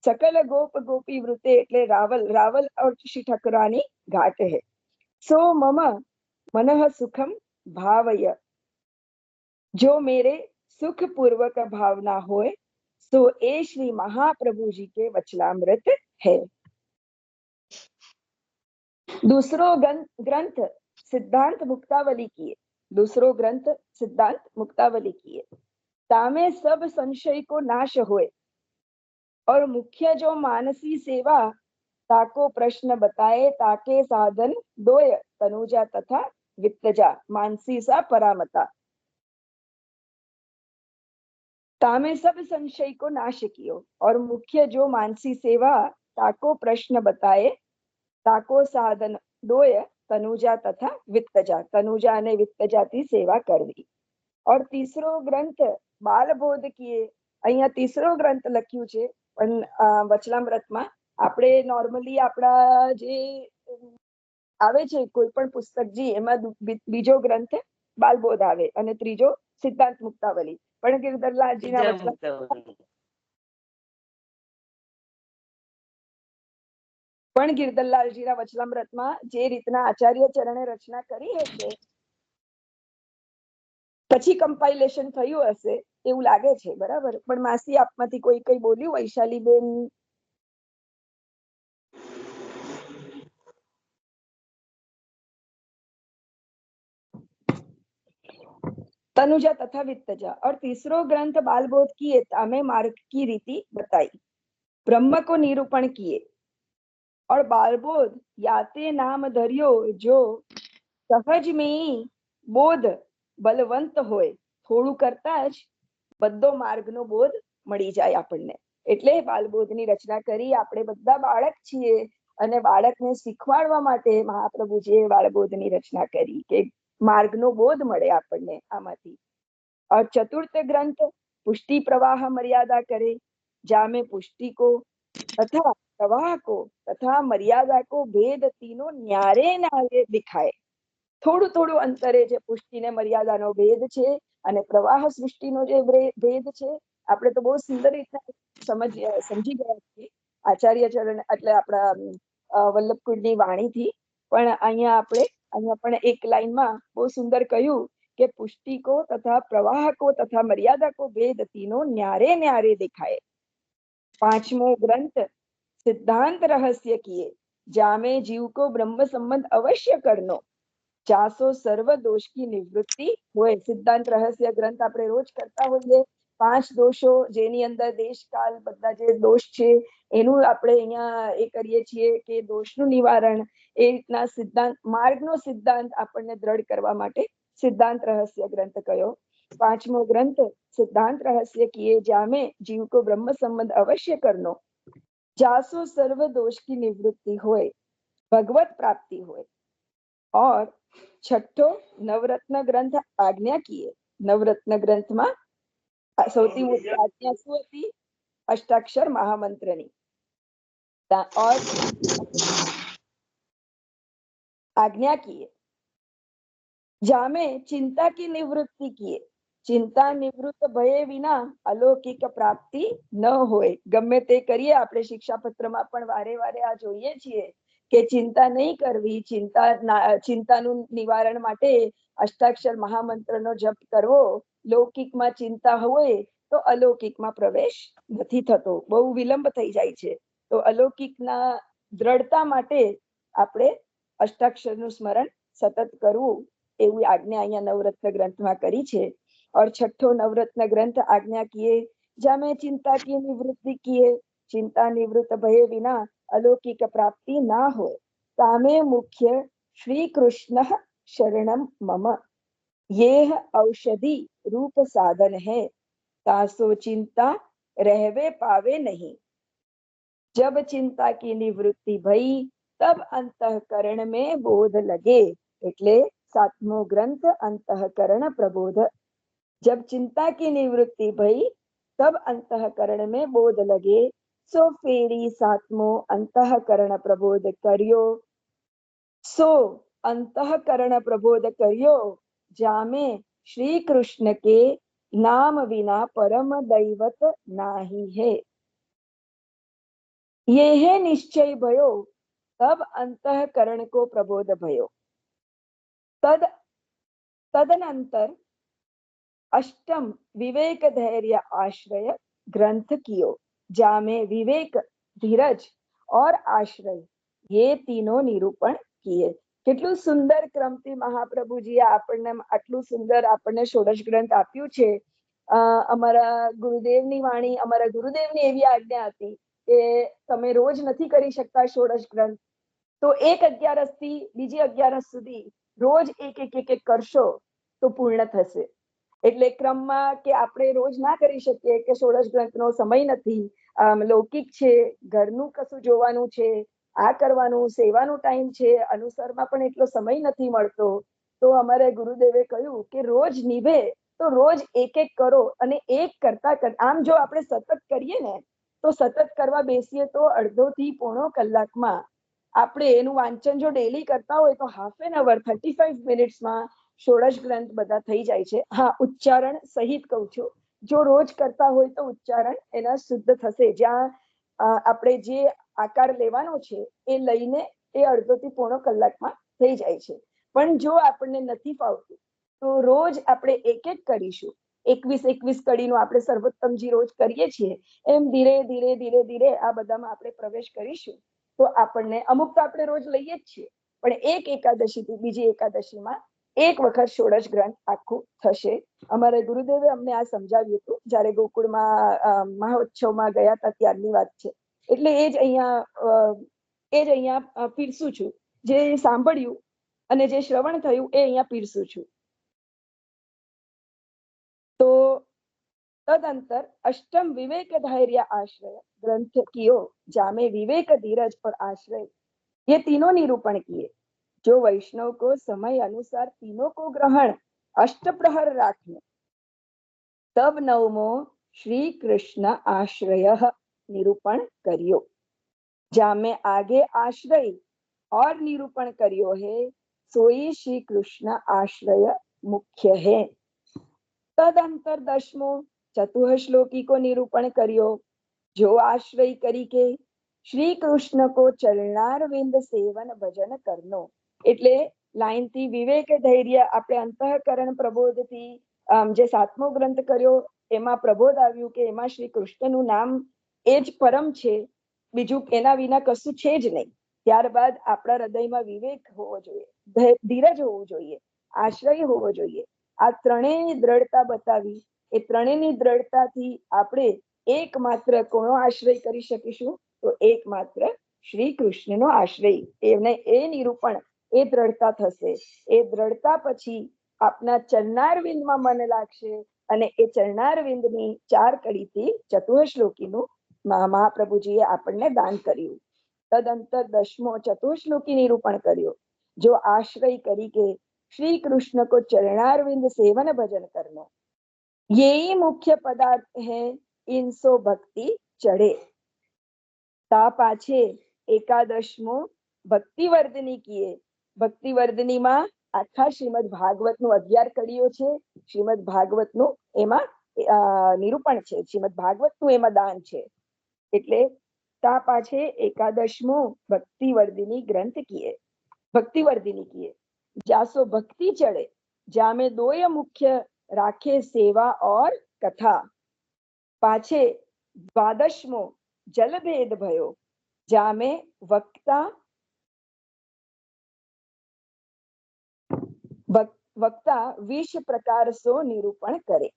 सकल गोप गोपी वृते એટલે रावल और श्री ठकुरानी घाट है। सो मम मनः सुखम भावय, जो मेरे सुख पूर्वक भावना होए सो ए श्री महाप्रभु जी के वचनामृत है। दूसरो ग्रंथ सिद्धांत मुक्तावली किए। दूसरो ग्रंथ सिद्धांत मुक्तावली किए, तामे सब संशय को नाश होए। और मुख्य जो मानसी सेवा ताको प्रश्न बताए, ताके साधन दोय तनुजा तथा वित्तजा मानसी सा परामता। तामे सब संशय को नाश कियो, और मुख्य जो मानसी सेवा ताको प्रश्न बताए, ताको साधन दोय तनुजा तथा वित्तजा, तनुजा ने वित्तजा थी सेवा करवी। और तीसरो ग्रंथ बालबोध किए। અહીંયા तीसरो ग्रंथ લખ્યું છે, પણ વચનામૃતમાં આપણે નોર્મલી આપણા જે આવે છે કોઈ પણ પુસ્તક જી, એમાં બીજો ગ્રંથ બાલબોધ આવે અને ત્રીજો સિદ્ધાંત મુક્તાવલી। પણ ગિરધરલાલજીના વચનામૃતમાં જે રીતના આચાર્ય ચરણે રચના કરી હશે, પછી કમ્પાઇલેશન થયું હશે એવું લાગે છે। બરાબર। પણ માસી આપમાંથી કોઈ કઈ બોલ્યું? વૈશાલીબેન? तनुजा तथा वित्तजा। और तीसरो ग्रंथ बालबोध किए, तामे मार्ग की रीति बताई, ब्रह्म को निरूपण किए। और बालबोध याते नाम धर्यो जो સહજ में બોધ બલવંત હોય, થોડું કરતા જ બધો માર્ગનો બોધ મળી જાય આપણને. એટલે બાલબોધની રચના કરી. આપણે બધા બાળક છીએ અને બાળકને શીખવાડવા માટે મહાપ્રભુજીએ બાળબોધની રચના કરી કે માર્ગનો બોધ મળે આપણને આમાંથી. और चतुर्थ ग्रंथ पुष्टि प्रवाह मर्यादा करे, जामे पुष्टि को तथा प्रवाह को तथा मर्यादा को भेद तीनों न्यारे न्यारे दिखाए. થોડું થોડું અંતરે જે પુષ્ટિ ને મર્યાદાનો ભેદ છે અને પ્રવાહ સૃષ્ટિનો જે ભેદ છે, આપણે તો બહુ સુંદર રીતના સમજી ગયા છીએ આચાર્ય ચરણ એટલે આપણા વલ્લભકુળની વાણીથી. પણ અહીંયા પણ એક લાઈનમાં બહુ સુંદર કહ્યું કે પુષ્ટિ કો તથા પ્રવાહ કો તથા મર્યાદા કો ભેદ तीनों न्यारे न्यारे दिखाए. પાંચમો ગ્રંથ સિદ્ધાંત રહસ્ય કિए, જામે જીવ को ब्रह्म संबंध अवश्य करनो, જાસો સર્વ દોષ કી નિવૃત્તિ હોય. સિદ્ધાંત રહસ્ય ગ્રંથ આપણે રોજ કરતા હોઈએ. 5 દોષો જેની અંદર દેશકાલ બધા જે દોષ છે એનું આપણે અહીંયા એ કરીએ છીએ કે દોષનું નિવારણ. એ રીતના સિદ્ધાંત માર્ગનો સિદ્ધાંત આપણને દ્રઢ કરવા માટે સિદ્ધાંત રહસ્ય ગ્રંથ કયો. પાંચમો ગ્રંથ સિદ્ધાંત રહસ્ય કિए, જામે જીવ કો બ્રહ્મ સંબંધ અવશ્ય કરનો, જાસો સર્વ દોષ की निवृत्ति હોય, ભગવત પ્રાપ્તિ હોય. और छठो नवरत्न ग्रंथ आज्ञा किए. नवरत्न ग्रंथ में સૌથી મોટી આજ્ઞા શું હતી? અષ્ટાક્ષર મહામંત્રની. और आज्ञा किए, जामे चिंता की निवृत्ति किए, चिंता निवृत्त भये विना अलौकिक प्राप्ति न होय. गમે તે કરીએ આપણે શિક્ષાપત્રમાં પણ વારે વારે આ જોઈએ છીએ કે ચિંતા નહીં કરવી, ચિંતાનું નિવારણ માટે અષ્ટાક્ષર મહામંત્રનો જપ કરવો. લૌકિકમાં ચિંતા હોય તો અલૌકિકમાં પ્રવેશ નથી થતો, બહુ વિલંબ થઈ જાય છે. તો અલૌકિકના દ્રઢતા માટે આપણે અષ્ટાક્ષરનું સ્મરણ સતત કરવું એવી આજ્ઞા અહીંયા નવરત્ન ગ્રંથમાં કરી છે. और छठो नवरत्न ग्रंथ आज्ञा किए, जामे चिंता की निवृत्ति किए, चिंता निवृत्त भये विना अलौकिक प्राप्ति ना हो, तामे मुख्य श्री कृष्ण शरणम मम, ये औषधि रूप साधन है, तासो चिंता रहवे पावे नहीं. जब चिंता की निवृत्ति भई तब अंतःकरण में बोध लगे. એટલે સાતમો ગ્રંથ अंतःकरण प्रबोध. जब चिंता की निवृत्ति भई तब अंतःकरण में बोध लगे, सो फेरी सातमो अंतःकरण प्रबोध करियो. सो अंतःकरण प्रबोध करियो, जामे श्री कृष्ण के नाम विना परम दैवत नाही है. ये है निश्चय भयो, तब अंतःकरण को प्रबोध भयो. तदनंतर अष्टम विवेक धैर्य आश्रय ग्रंथ कियो, जामे विवेक धीरज और आश्रय ये तीनों निरूपण किए. કેટલું સુંદર ક્રમથી મહાપ્રભુજીએ આપણને આટલું સુંદર આપણને ષોડશ ગ્રંથ આપ્યું છે. અમારા ગુરુદેવની વાણી, અમારા ગુરુદેવની એવી આજ્ઞા હતી કે તમે રોજ નથી કરી શકતા ષોડશ ગ્રંથ, તો એક 11 થી બીજી 11 સુધી રોજ એક કરશો તો પૂર્ણ થશે. એટલે ક્રમમાં કે આપણે રોજ ના કરી શકીએ કે ષોડશ ગ્રંથનો સમય નથી, લૌકિક છે, ઘરનું કશું જોવાનું છે, આ કરવાનું, સેવાનું ટાઈમ છે, અનુસરમાં પણ એટલો સમય નથી મળતો. તો અમારે ગુરુદેવે કહ્યું કે રોજ નિભે તો રોજ એક કરો. અને એક કરતા આમ જો આપણે સતત કરીએ ને તો સતત કરવા બેસીએ તો અડધો થી પોણો કલાકમાં આપણે એનું વાંચન જો ડેલી કરતા હોય તો હાફ એન અવર 35 મિનિટ્સમાં ષોડશ ગ્રંથ બધા થઈ જાય છે. હા, ઉચ્ચારણ સહિત કહું છું, જો રોજ કરતા હોય તો ઉચ્ચારણ એના શુદ્ધ થશે. જ્યાં આપણે જે આકાર લેવાનો છે એ લઈને એ અડધો થી પોણો કલાકમાં થઈ જાય છે. પણ જો આપણને નથી ફાવતું તો રોજ આપણે એક કરીશું. 21 કડીનું આપણે સર્વોત્તમજી રોજ કરીએ છીએ એમ ધીરે ધીરે ધીરે ધીરે આ બધામાં આપણે પ્રવેશ કરીશું તો આપણને અમુક તો આપણે રોજ લઈએ જ છીએ, પણ એક એકાદશી થી બીજી એકાદશીમાં એક વખત ષોડશ ગ્રંથ આખું થશે. અમારે ગુરુદેવે અમને આ સમજાવ્યું હતું જ્યારે ગોકુળમાં મહોત્સવમાં ગયા હતા ત્યારની વાત છે. એટલે એ જ અહીંયા એ જ અહીંયા પીરસું છું. જે સાંભળ્યું અને જે શ્રવણ થયું એ અહીંયા પીરસું છું. તો तदंतर अष्टम विवेक धैर्य आश्रय ग्रंथ कियो जामे विवेक धीरज और आश्रय, ये तीनों निरूपण किए. जो वैष्णव को समय अनुसार तीनों को ग्रहण अष्ट प्रहर राखने, तब नवमो श्री कृष्ण आश्रय निरूपण करियो. जामे आगे आश्रय और निरूपण करियो है, सोई श्री कृष्ण आश्रय मुख्य है. तदंतर दशमो चतुश्लोकी को निरूपण करियो. जो आश्रय करी के श्री कृष्ण को चरणारविंद सेवन भजन करनो. એટલે લાઈન થી વિવેક ધૈર્ય આપણે અંતઃકરણ પ્રબોધ થી જે સાતમો ગ્રંથ કર્યો એમાં પ્રબોધ આવ્યું કે એમાં શ્રી કૃષ્ણનું નામ એ જ પરમ છે, બીજું એના વિના કશું છે જ નહીં. ત્યારબાદ આપણા હૃદયમાં વિવેક હોવો જોઈએ, ધીરજ હોવું જોઈએ, આશ્રય હોવો જોઈએ. આ ત્રણેયની દ્રઢતા બતાવી. એ ત્રણેયની દ્રઢતાથી આપણે એકમાત્ર કોનો આશ્રય કરી શકીશું? તો એકમાત્ર શ્રી કૃષ્ણનો આશ્રય. એને એ નિરૂપણ, એ દ્રઢતા થશે. એ દ્રઢતા પછી આપના ચરણારવિંદમાં મન લાગશે અને એ ચરણારવિંદની 4 કડીથી ચતુશ્લોકીનું મહાપ્રભુજીએ આપણને દાન કર્યું. તદંતર દશમો ચતુશ્લોકી નિરૂપણ કર્યો. જો આશ્રય કરી કે श्री कृष्ण को चरणारविंद सेवन भजन करना, यही मुख्य पदार्थ है. इनसो भक्ति चढ़े. ता पाछे एकादशमो भक्ति वर्धनी किए. भक्ति वर्धनी में आखा श्रीमद भागवत नु 11 कड़ीओ छे. श्रीमद भागवत नु एमा निरूपण छे, श्रीमद भागवत नु एमा दान छे. एटले ता पाछे एकादशमो भक्ति वर्धिनी ग्रंथ किए. भक्ति वर्धिनी किए. जासो भक्ति चढ़े, जामे दोय मुख्य राखे सेवा और कथा. पाछे द्वादशमो जलभेद भयो, जामे वक्ता 20 प्रकार सो निरूपण करे.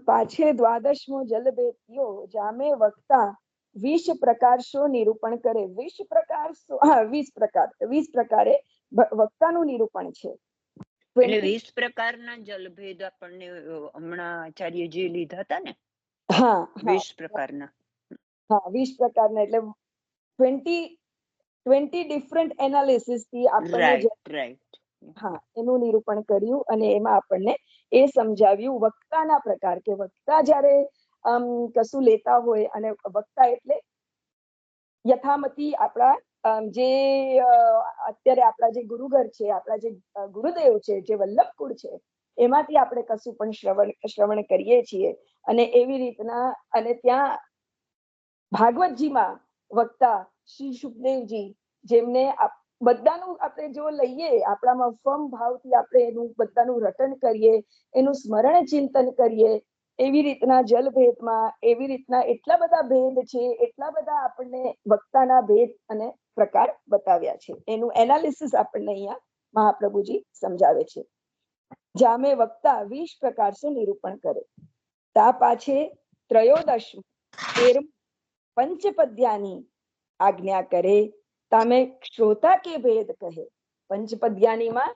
पाछे द्वादशमो जलभेद कियो, जामे वक्ता 20 प्रकार शो निरूपण करे. 20 प्रकार शो, हाँ 20 प्रकारे વક્તાનું નિરૂપણ છે. એટલે 20 પ્રકારના જલભેદ આપણને હમણાં આચાર્યજી લીધા હતા ને. હા 20 પ્રકારના. હા 20 પ્રકારના એટલે 20 ડિફરન્ટ એનાલિસિસ થી આપણને રાઈટ હા એનું નિરૂપણ કર્યું અને એમાં આપણને એ સમજાવ્યું વક્તાના પ્રકાર કે વક્તા જ્યારે કશું લેતા હોય અને વક્તા એટલે યથામતી આપણા જે અત્યારે આપણા જે ગુરુઘર છે, આપણા જે ગુરુદેવ છે, જે વલ્લભકુળ છે, એમાંથી આપણે કશું પણ શ્રવણ કરીએ છીએ. અને એવી રીતના અને ત્યાં ભાગવતજીમાં વક્તા શ્રી સુખદેવજી, જેમને બધાનું આપણે જો લઈએ, આપણામાં ફર્મ ભાવથી આપણે એનું બધાનું રટન કરીએ, એનું સ્મરણ ચિંતન કરીએ, એવી રીતના જલભેદમાં એવી રીતના એટલા બધા ભેદ છે, એટલા બધા આપણને વક્તાના ભેદ અને પ્રકાર બતાવ્યા છે. એનું એનાલિસિસ આપણને અહીંયા મહાપ્રભુજી સમજાવે છે. જામે વક્તા 20 પ્રકાર સે નિરૂપણ કરે. તા પાછે ત્રયોદશ 13 पंचपद्यानी आज्ञा करे. तामे श्रोता के भेद कहे. पंचपद्यानी में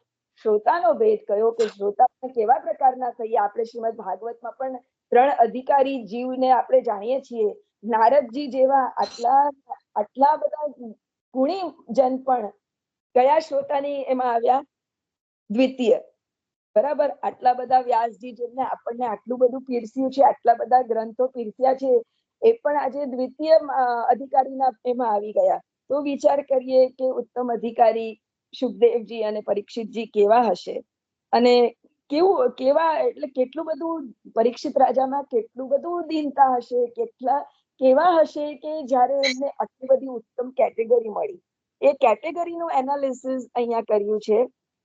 श्रोता नो भेद कयो के श्रोता केवा प्रकारना थईए. आपणे श्रीमद भागवत में पण 3 अधिकारी जीव ने आपणे जाणीए छीए. नारदजी जेवा आटला बधा गुणी जन पण कया श्रोतानी एमां आव्या? द्वितीय. बराबर. आटला बधा व्यासजी जेमने आपणने आटલું બધું પીરસ્યું છે, આટલા બધા ગ્રંથો પીરસ્યા છે, એ પણ આજે દ્વિતીય અધિકારીના એમાં આવી ગયા. તો વિચાર કરીએ કે ઉત્તમ અધિકારી સુખદેવજી અને પરીક્ષિતજી કેવા હશે અને કેવા એટલે કેટલું બધું પરીક્ષિત રાજામાં કેટલું બધું દીનતા હશે, કેવા હશે કે જ્યારે એમને આટલી બધી ઉત્તમ કેટેગરી મળી. એ કેટેગરીનું એનાલિસિસ અહીંયા કર્યું છે.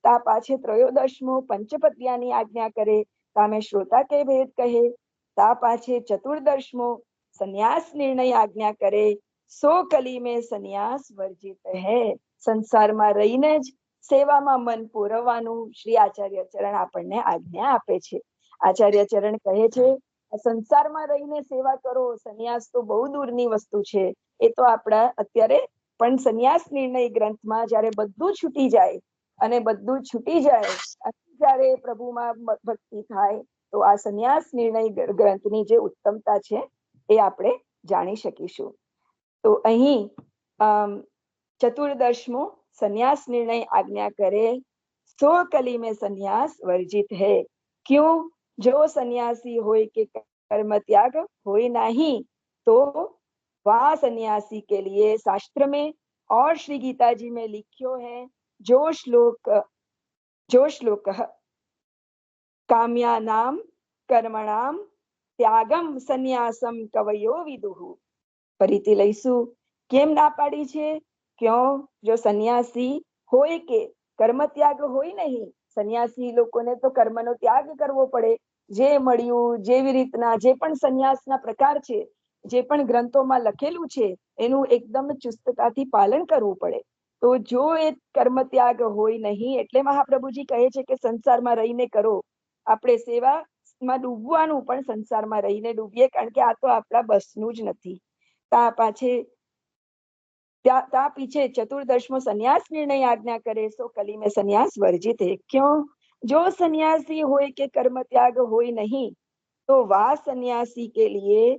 તા પાછે ત્રયોદશમો પંચપદ્યાની આજ્ઞા કરે. તામે શ્રોતા કે ભેદ કહે. તા પાછે ચતુર્દશમો संन्यास निर्णय आज्ञा करे. सो कली में संन्यास वर्जित है. संसार में रहीने ज सेवा में मन पूरवानुं श्री आचार्य चरण आपने आज्ञा आपे छे. आचार्य चरण कहे छे સંસારમાં રહીને સેવા કરો, સંન્યાસ તો બહુ દૂરની વસ્તુ છે. એ તો આપણા અત્યારે પણ સંન્યાસ નિર્ણય ગ્રંથમાં જ્યારે બધું છૂટી જાય અને બધું છૂટી જાય અને જ્યારે પ્રભુમાં ભક્તિ થાય તો આ સંન્યાસ નિર્ણય ગ્રંથની જે ઉત્તમતા છે એ આપણે જાણી શકીશું. તો અહીં चतुर्दशमो संन्यास निर्णय आज्ञा करे, सो कली में संन्यास वर्जित है। क्यों? जो सन्यासी होय के कर्म त्याग होय नहीं, तो वह सन्यासी के लिए शास्त्र में और श्री गीता जी में लिखियो है जो श्लोक काम्यानाम कर्मणाम त्यागम संन्यासम कवयो विदुहु। ફરીથી લઈશું. કેમ ના પાડી છે? ક્यों? જો સન્યાસી હોય કે કર્મ ત્યાગ હોય નહીં. સન્યાસી લોકોને તો કર્મનો ત્યાગ કરવો પડે. જે મળ્યું, જેવી રીતના જે પણ સંન્યાસના પ્રકાર છે, જે પણ ગ્રંથોમાં લખેલું છે, એનું એકદમ ચુસ્તતાથી પાલન કરવું પડે. તો જો એ કર્મ ત્યાગ હોય નહીં, એટલે મહાપ્રભુજી કહે છે કે સંસારમાં રહીને કરો. આપણે સેવામાં ડૂબવાનું પણ સંસારમાં રહીને ડૂબીએ, કારણ કે આ તો આપણા બસનું જ નથી. ता पीछे चतुर्दशमो संन्यास निर्णय आज्ञा करे, सो कली में संन्यास वर्जित है। क्यों? जो सन्यासी होय के कर्म त्याग होय नहीं, तो वह सन्यासी के लिए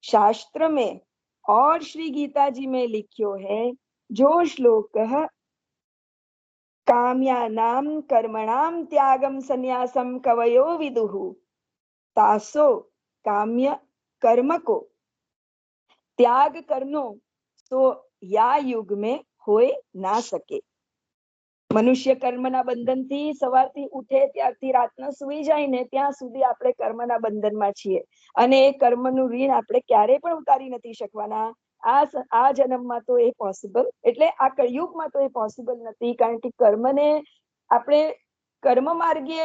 शास्त्र में और श्री गीता जी में लिखियो है जो श्लोक काम्यानाम कर्मणाम त्यागम संन्यासम कवयो विदुहु, तासो काम्य कर्म को त्याग करनो तो या युग में होय ना શકે. મનુષ્ય કર્મના બંધનથી સવારથી ઉઠે ત્યારથી રાતના સુઈ જાય ને ત્યાં સુધી આપણે કર્મના બંધનમાં છીએ, અને એ કર્મનું ઋણ આપણે ક્યારેય પણ ઉતારી નથી શકવાના. આ જન્મમાં તો એ પોસિબલ, એટલે આ કળિયુગમાં તો એ પોસિબલ નથી, કારણ કે કર્મને આપણે કર્મ માર્ગે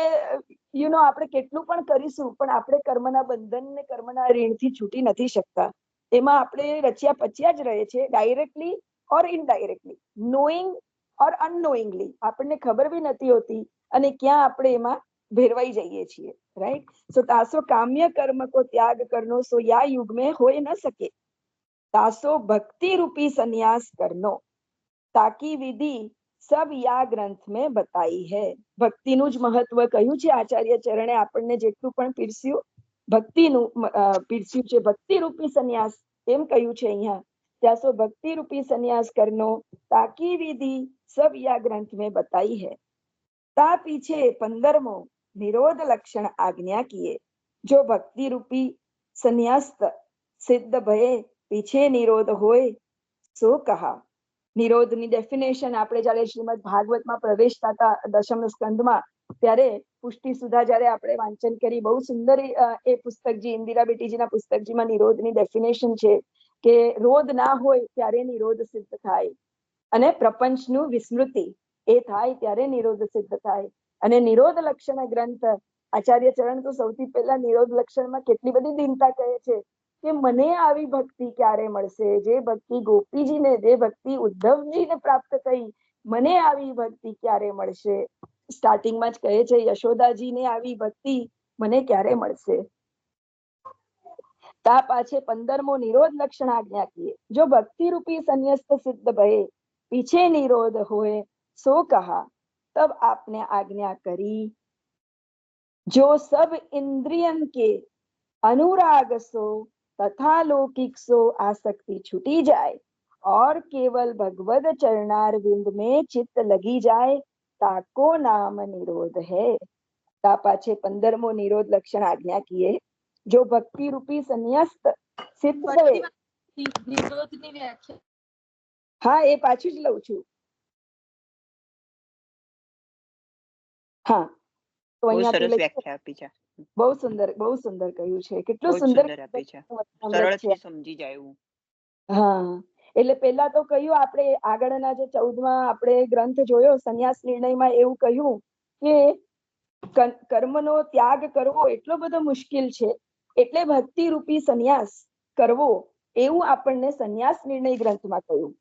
આપણે કેટલું પણ કરીશું પણ આપણે કર્મના બંધન ને કર્મના ઋણથી છૂટી નથી શકતા. એમાં આપણે રચ્યા પચ્યા જ રહે છે, ડાયરેક્ટલી ઓર ઇનડાયરેક્ટલી, નોઈંગ ઓર અનનોઈંગલી. આપણને ખબર બી નથી હોતી અને ક્યાં આપણે એમાં ભેરવાઈ જઈએ છીએ. રાઈટ? સો તાસો કામ્ય કર્મ કો ત્યાગ કરનો, સો યા યુગ में होय न सके. तासो भक्ति रूपी संन्यास करनो, ताकी विधि सब या ગ્રંથ में बताई है. ભક્તિનું જ મહત્વ કહ્યું છે આચાર્ય ચરણે. આપણને જેટલું પણ પીરસ્યું ભક્તિનું પીરસ્યું છે. ભક્તિ રૂપી સંન્યાસ એમ કહ્યું છે અહીંયા. ત્યાસો ભક્તિ રૂપી સંન્યાસ કરનો, તાકી વિધિ સબ યા ગ્રંથ में बताई है. ता पीछे 15મો નિરોધ લક્ષણ આજ્ઞા કિए, જો ભક્તિ રૂપી સંન્યાસ સિદ્ધ ભયે પીછે નિરોધ હોય સો કહા. નિરોધની ડેફિનેશન આપણે જયારે શ્રીમદ ભાગવતમાં પ્રવેશતા હતા દશમ સ્કંદમાં, ત્યારે પુષ્ટિ સુધા જયારે આપણે વાંચન કરી, બહુ સુંદર એ પુસ્તકજી ઇન્દિરા બેટીજીના પુસ્તકજીમાં નિરોધની ડેફિનેશન છે કે રોધ ના હોય ત્યારે નિરોધ સિદ્ધ થાય, અને પ્રપંચનું વિસ્મૃતિ એ થાય ત્યારે નિરોધ સિદ્ધ થાય. અને નિરોધ લક્ષણ ગ્રંથ આચાર્ય ચરણ તો સૌથી પહેલા નિરોધ લક્ષણમાં કેટલી બધી દીનતા કહે છે કે મને આવી ભક્તિ ક્યારે મળશે, જે ભક્તિ ગોપીજીને, જે ભક્તિ ઉદ્ધવજીને પ્રાપ્ત થઈ, મને આવી ભક્તિ ક્યારે મળશે. સ્ટાર્ટિંગમાં જ કહે છે યશોદાજીને આવી ભક્તિ મને ક્યારે મળશે. તા પાછે 15મો નિરોધ લક્ષણ આજ્ઞા કિए, જો ભક્તિ રૂપી સંન્યસ્ત સિદ્ધ ભये पीछे निरोध होए सो कहा. तब आपने आज्ञा करी, जो सब इंद्रियन के अनुराग सो तथा लौकिक सो आसक्ति छूटी जाए और केवल भगवद चरणार विंद में चित्त लगी जाए, ताको नाम निरोध है. ता पाछे 15મો निरोध लक्षण आज्ञा किए, जो भक्ति रूपी संन्यस्त सिद्ध भये. હા, એ પાછું જ લઉં છું. હા, તો બહુ સરસ અહીંયા વ્યાખ્યા આપી છે. બહુ સુંદર કહ્યું છે. બહુ કેટલું જ સુંદર સુંદર આપી છે, વચનામૃત સરળથી છે. સમજી જાય એવું. હા, એટલે પેલા તો કહ્યું આપણે આગળના જે 14માં આપણે ગ્રંથ જોયો સંન્યાસ નિર્ણયમાં એવું કહ્યું કે કર્મનો ત્યાગ કરવો એટલો બધો મુશ્કેલ છે, એટલે ભક્તિ રૂપી સંન્યાસ કરવો એવું આપણને સંન્યાસ નિર્ણય ગ્રંથમાં કહ્યું.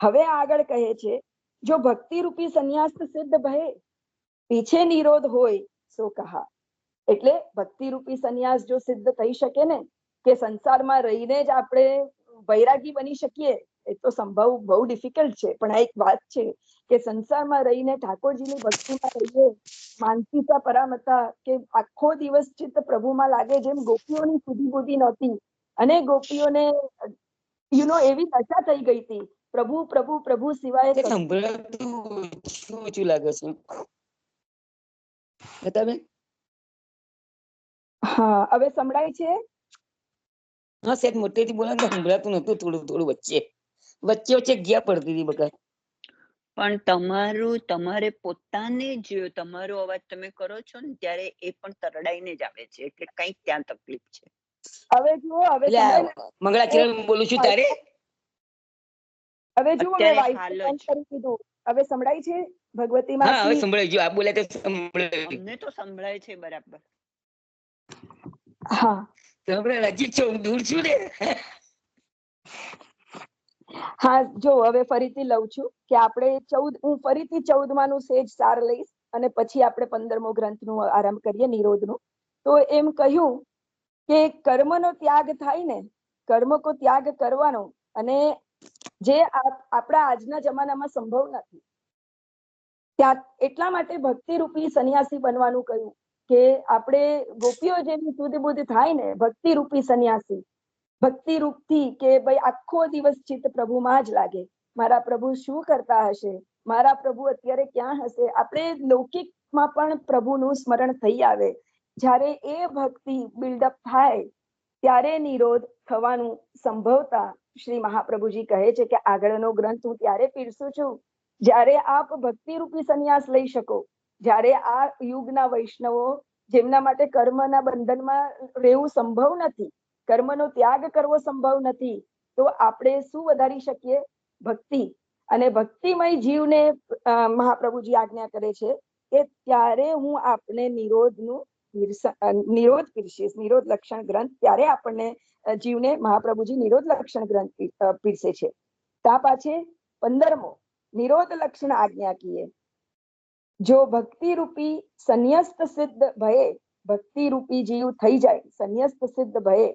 હવે આગળ કહે છે, જો ભક્તિ રૂપી સંન્યાસ સિદ્ધ ભયે પીછે નિરોધ હોય સો કહા. એટલે ભક્તિ રૂપી સંન્યાસ જો સિદ્ધ થઈ શકે ને, કે સંસારમાં રહીને જ આપણે વૈરાગી બની શકીએ, એ તો સંભવ બહુ ડિફિકલ્ટ છે. પણ આ એક વાત છે કે સંસારમાં રહીને ઠાકોરજીની ભક્તિમાં રહીએ, માનસીતા પરામતા, કે આખો દિવસ ચિત્ત પ્રભુમાં લાગે, જેમ ગોપીઓની સુધી બુદ્ધિ નહોતી અને ગોપીઓને એવી દશા થઈ ગઈ હતી, પ્રભુ પ્રભુ પ્રભુ સિવાય કશું. સંભળાતું ઓછું લાગે છે. બતાવે? હા, હવે સંભળાય છે? હા, સેટ મોટેથી બોલે તો સંભળાતું નતું, થોડું થોડું વચ્ચે વચ્ચે વચ્ચે ગયા પડતી હતી બકા. પણ તમારે પોતાને જ તમારો અવાજ તમે કરો છો ને ત્યારે એ પણ તરડાઈને જ આવે છે, એટલે કઈક ત્યાં તકલીફ છે. હવે જુઓ, હવે એટલે સંભળાય? મંગળાચરણ બોલું છું તારે. હવે જુઓ, મેં અત્યારે વાઇસ હાલ બંધ જ કરી દીધું. હવે સંભળાય છે ભગવતી હા, હવે માસી? સંભળાય ગયું. આ બોલે તો સંભળાય. અમને તો સંભળાય છે બરાબર. હા સંભળાય, નજીક છું, હું દૂર છું ને. હા, જો હવે ફરીથી લઉં છું કે આપણે હું ફરીથી 14માનું સેજ સાર લઈશ અને પછી આપણે 15મો ગ્રંથનું આરંભ કરીએ, નિરોધનું. તો એમ કહ્યું કે કર્મનો ત્યાગ થાય ને, કર્મ કો ત્યાગ કરવાનો, અને જે આપણા આજના જમાનામાં સંભવ નથી. ત્યાં એટલા માટે ભક્તિ રૂપી સંન્યાસી બનવાનું કહ્યું કે આપણે ગોપીઓ જેવી શુદ્ધ બુદ્ધ થાય ને, ભક્તિ રૂપી સંન્યાસી, ભક્તિ રૂપથી, કે ભાઈ આખો દિવસ ચિત્ત પ્રભુમાં જ લાગે. મારા પ્રભુ શું કરતા હશે, મારા પ્રભુ અત્યારે ક્યાં હશે. આપણે લૌકિકમાં પણ પ્રભુનું સ્મરણ થઈ આવે. જ્યારે એ ભક્તિ બિલ્ડઅપ થાય ત્યારે નિરોધ થવાનું સંભવતા શ્રી મહાપ્રભુજી કહે છે કે આગળનો ગ્રંથ હું ત્યારે પીરસું છું જ્યારે આપ ભક્તિ રૂપી સંન્યાસ લઈ શકો, જ્યારે આ યુગના વૈષ્ણવો, જેમના માટે કર્મના બંધનમાં રહેવું સંભવ નથી, કર્મનો ત્યાગ કરવો સંભવ નથી, તો આપણે શું વધારી શકીએ? ભક્તિ. અને ભક્તિમય જીવને મહાપ્રભુજી આજ્ઞા કરે છે કે ત્યારે હું આપને નિરોધ પીરસીશ, નિરોધ લક્ષણ ગ્રંથ. ત્યારે આપણને જીવને મહાપ્રભુજી નિરોધ લક્ષણ ગ્રંથ પીરસે છે. તા પાછે 15મો નિરોધ લક્ષણ આજ્ઞા કીએ, જો ભક્તિ રૂપી સંન્યસ્ત સિદ્ધ ભયે, ભક્તિ રૂપી જીવ થઈ જાય સંન્યસ્ત સિદ્ધ ભયે,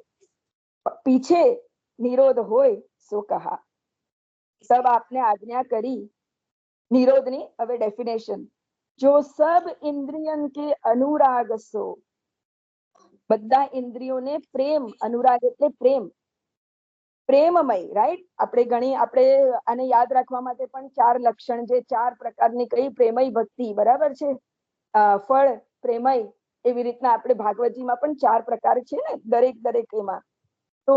પીછે નિરોધ હોય સો કહા. તબ આપને આજ્ઞા કરી નિરોધની. હવે ડેફિનેશન: જો સબ ઇન્દ્રિયન કે અનુરાગ સો, બધા ઇન્દ્રિયોને પ્રેમ, અનુરાગ એટલે પ્રેમ, પ્રેમમય, રાઈટ? આપણે આને યાદ રાખવા માટે પણ 4 લક્ષણ, જે 4 પ્રકારની કઈ પ્રેમય ભક્તિ, બરાબર છે? ફળ પ્રેમય, એવી રીતના આપણે ભાગવતજીમાં પણ 4 પ્રકાર છે ને, દરેક એમાં. તો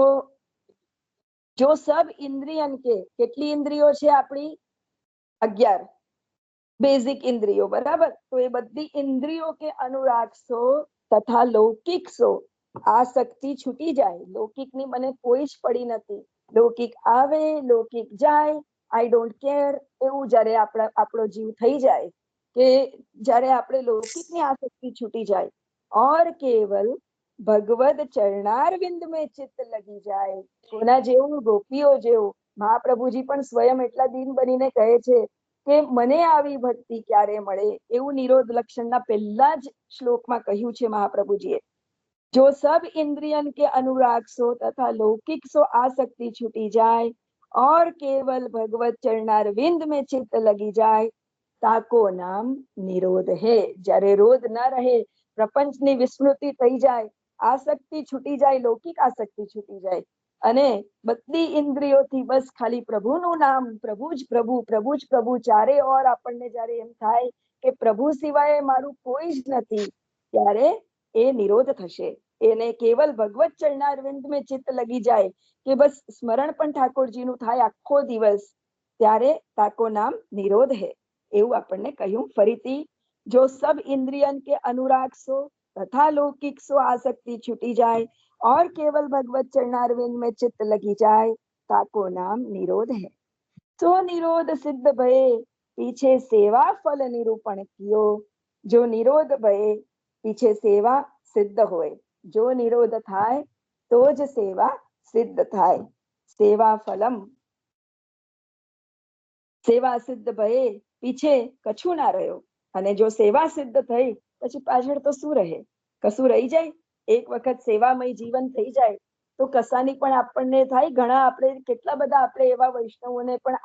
જો સબ ઇન્દ્રિયન કે, કેટલી ઇન્દ્રિયો છે આપણી? 11 બેઝિક ઇન્દ્રિયો, બરાબર? તો એ બધી ઇન્દ્રિયો કે અનુરાગ સો તથા લૌકિક સો, આ શક્તિ છૂટી જાય. લૌકિકની મને કોઈ જ પડી નથી, લૌકિક આવે લૌકિક જાય, આઈ ડોન્ટ કેર, એવું જયારે આપણો જીવ થઈ જાય, કે જયારે આપણે લૌકિકની આસક્તિ છૂટી જાય, ઓર કેવલ ભગવદ ચરણારવિંદ મેં ચિત્ત લગી જાય. કોના જેવું? ગોપીઓ જેવું. મહાપ્રભુજી પણ સ્વયં એટલા દીન બનીને કહે છે કે મને આવી ભક્તિ ક્યારે મળે, એવું નિરોધ લક્ષણના પહેલા જ શ્લોકમાં કહ્યું છે મહાપ્રભુજીએ. જો સબ इंद्रियन के अनुराग सो तथा लौकिक सो आसक्ति छूटी जाए और केवल भगवत चरणारविंद में चित्त लगी जाए, ताको नाम निरोध है. જ્યારે રોધ ન રહે, પ્રપંચની વિસ્મૃતિ થઈ જાય, આસક્તિ છૂટી જાય, લૌકિક આસક્તિ છૂટી જાય, અને બધી ઇન્દ્રિયોથી બસ ખાલી પ્રભુનું નામ, પ્રભુ જ પ્રભુ, પ્રભુ જ પ્રભુ, ચારે ઓર આપણને જ્યારે એમ થાય કે પ્રભુ સિવાય મારું કોઈ જ નથી, ત્યારે એ નિરોધ થશે. એને કેવલ ભગવત ચરણારવિંદ મેં ચિત્ત લગી જાય, કે બસ સ્મરણ પણ ઠાકોરજીનું થાય આખો દિવસ, ત્યારે તાકો નામ નિરોધ હે, એવું આપણને કહ્યું. ફરીથી: જો સબ ઇન્દ્રિયન કે अनुराग सो तथा लौकिक सो आसक्ति छूटी जाए और केवल भगवत चरणारविंद में चित्त लगी जाए, ताको नाम निरोध है. तो निरोध सिद्ध भये पीछे सेवा फल निरूपण कियो. जो निरोध भये पीछे सेवा સિદ્ધ હોય, જો નિરોધ થાય તો જ સેવા સિદ્ધ થાય. સેવા ફલમ, સેવા સિદ્ધ ભયે પીછે કછું ના રહ્યો. અને જો સેવા સિદ્ધ થઈ પછી પાછળ તો શું રહે? કશું રહી જાય. એક વખત સેવામય જીવન થઈ જાય તો કસાની પણ આપણને થાય. ઘણા આપણે કેટલા બધા આપણે એવા વૈષ્ણવોને પણ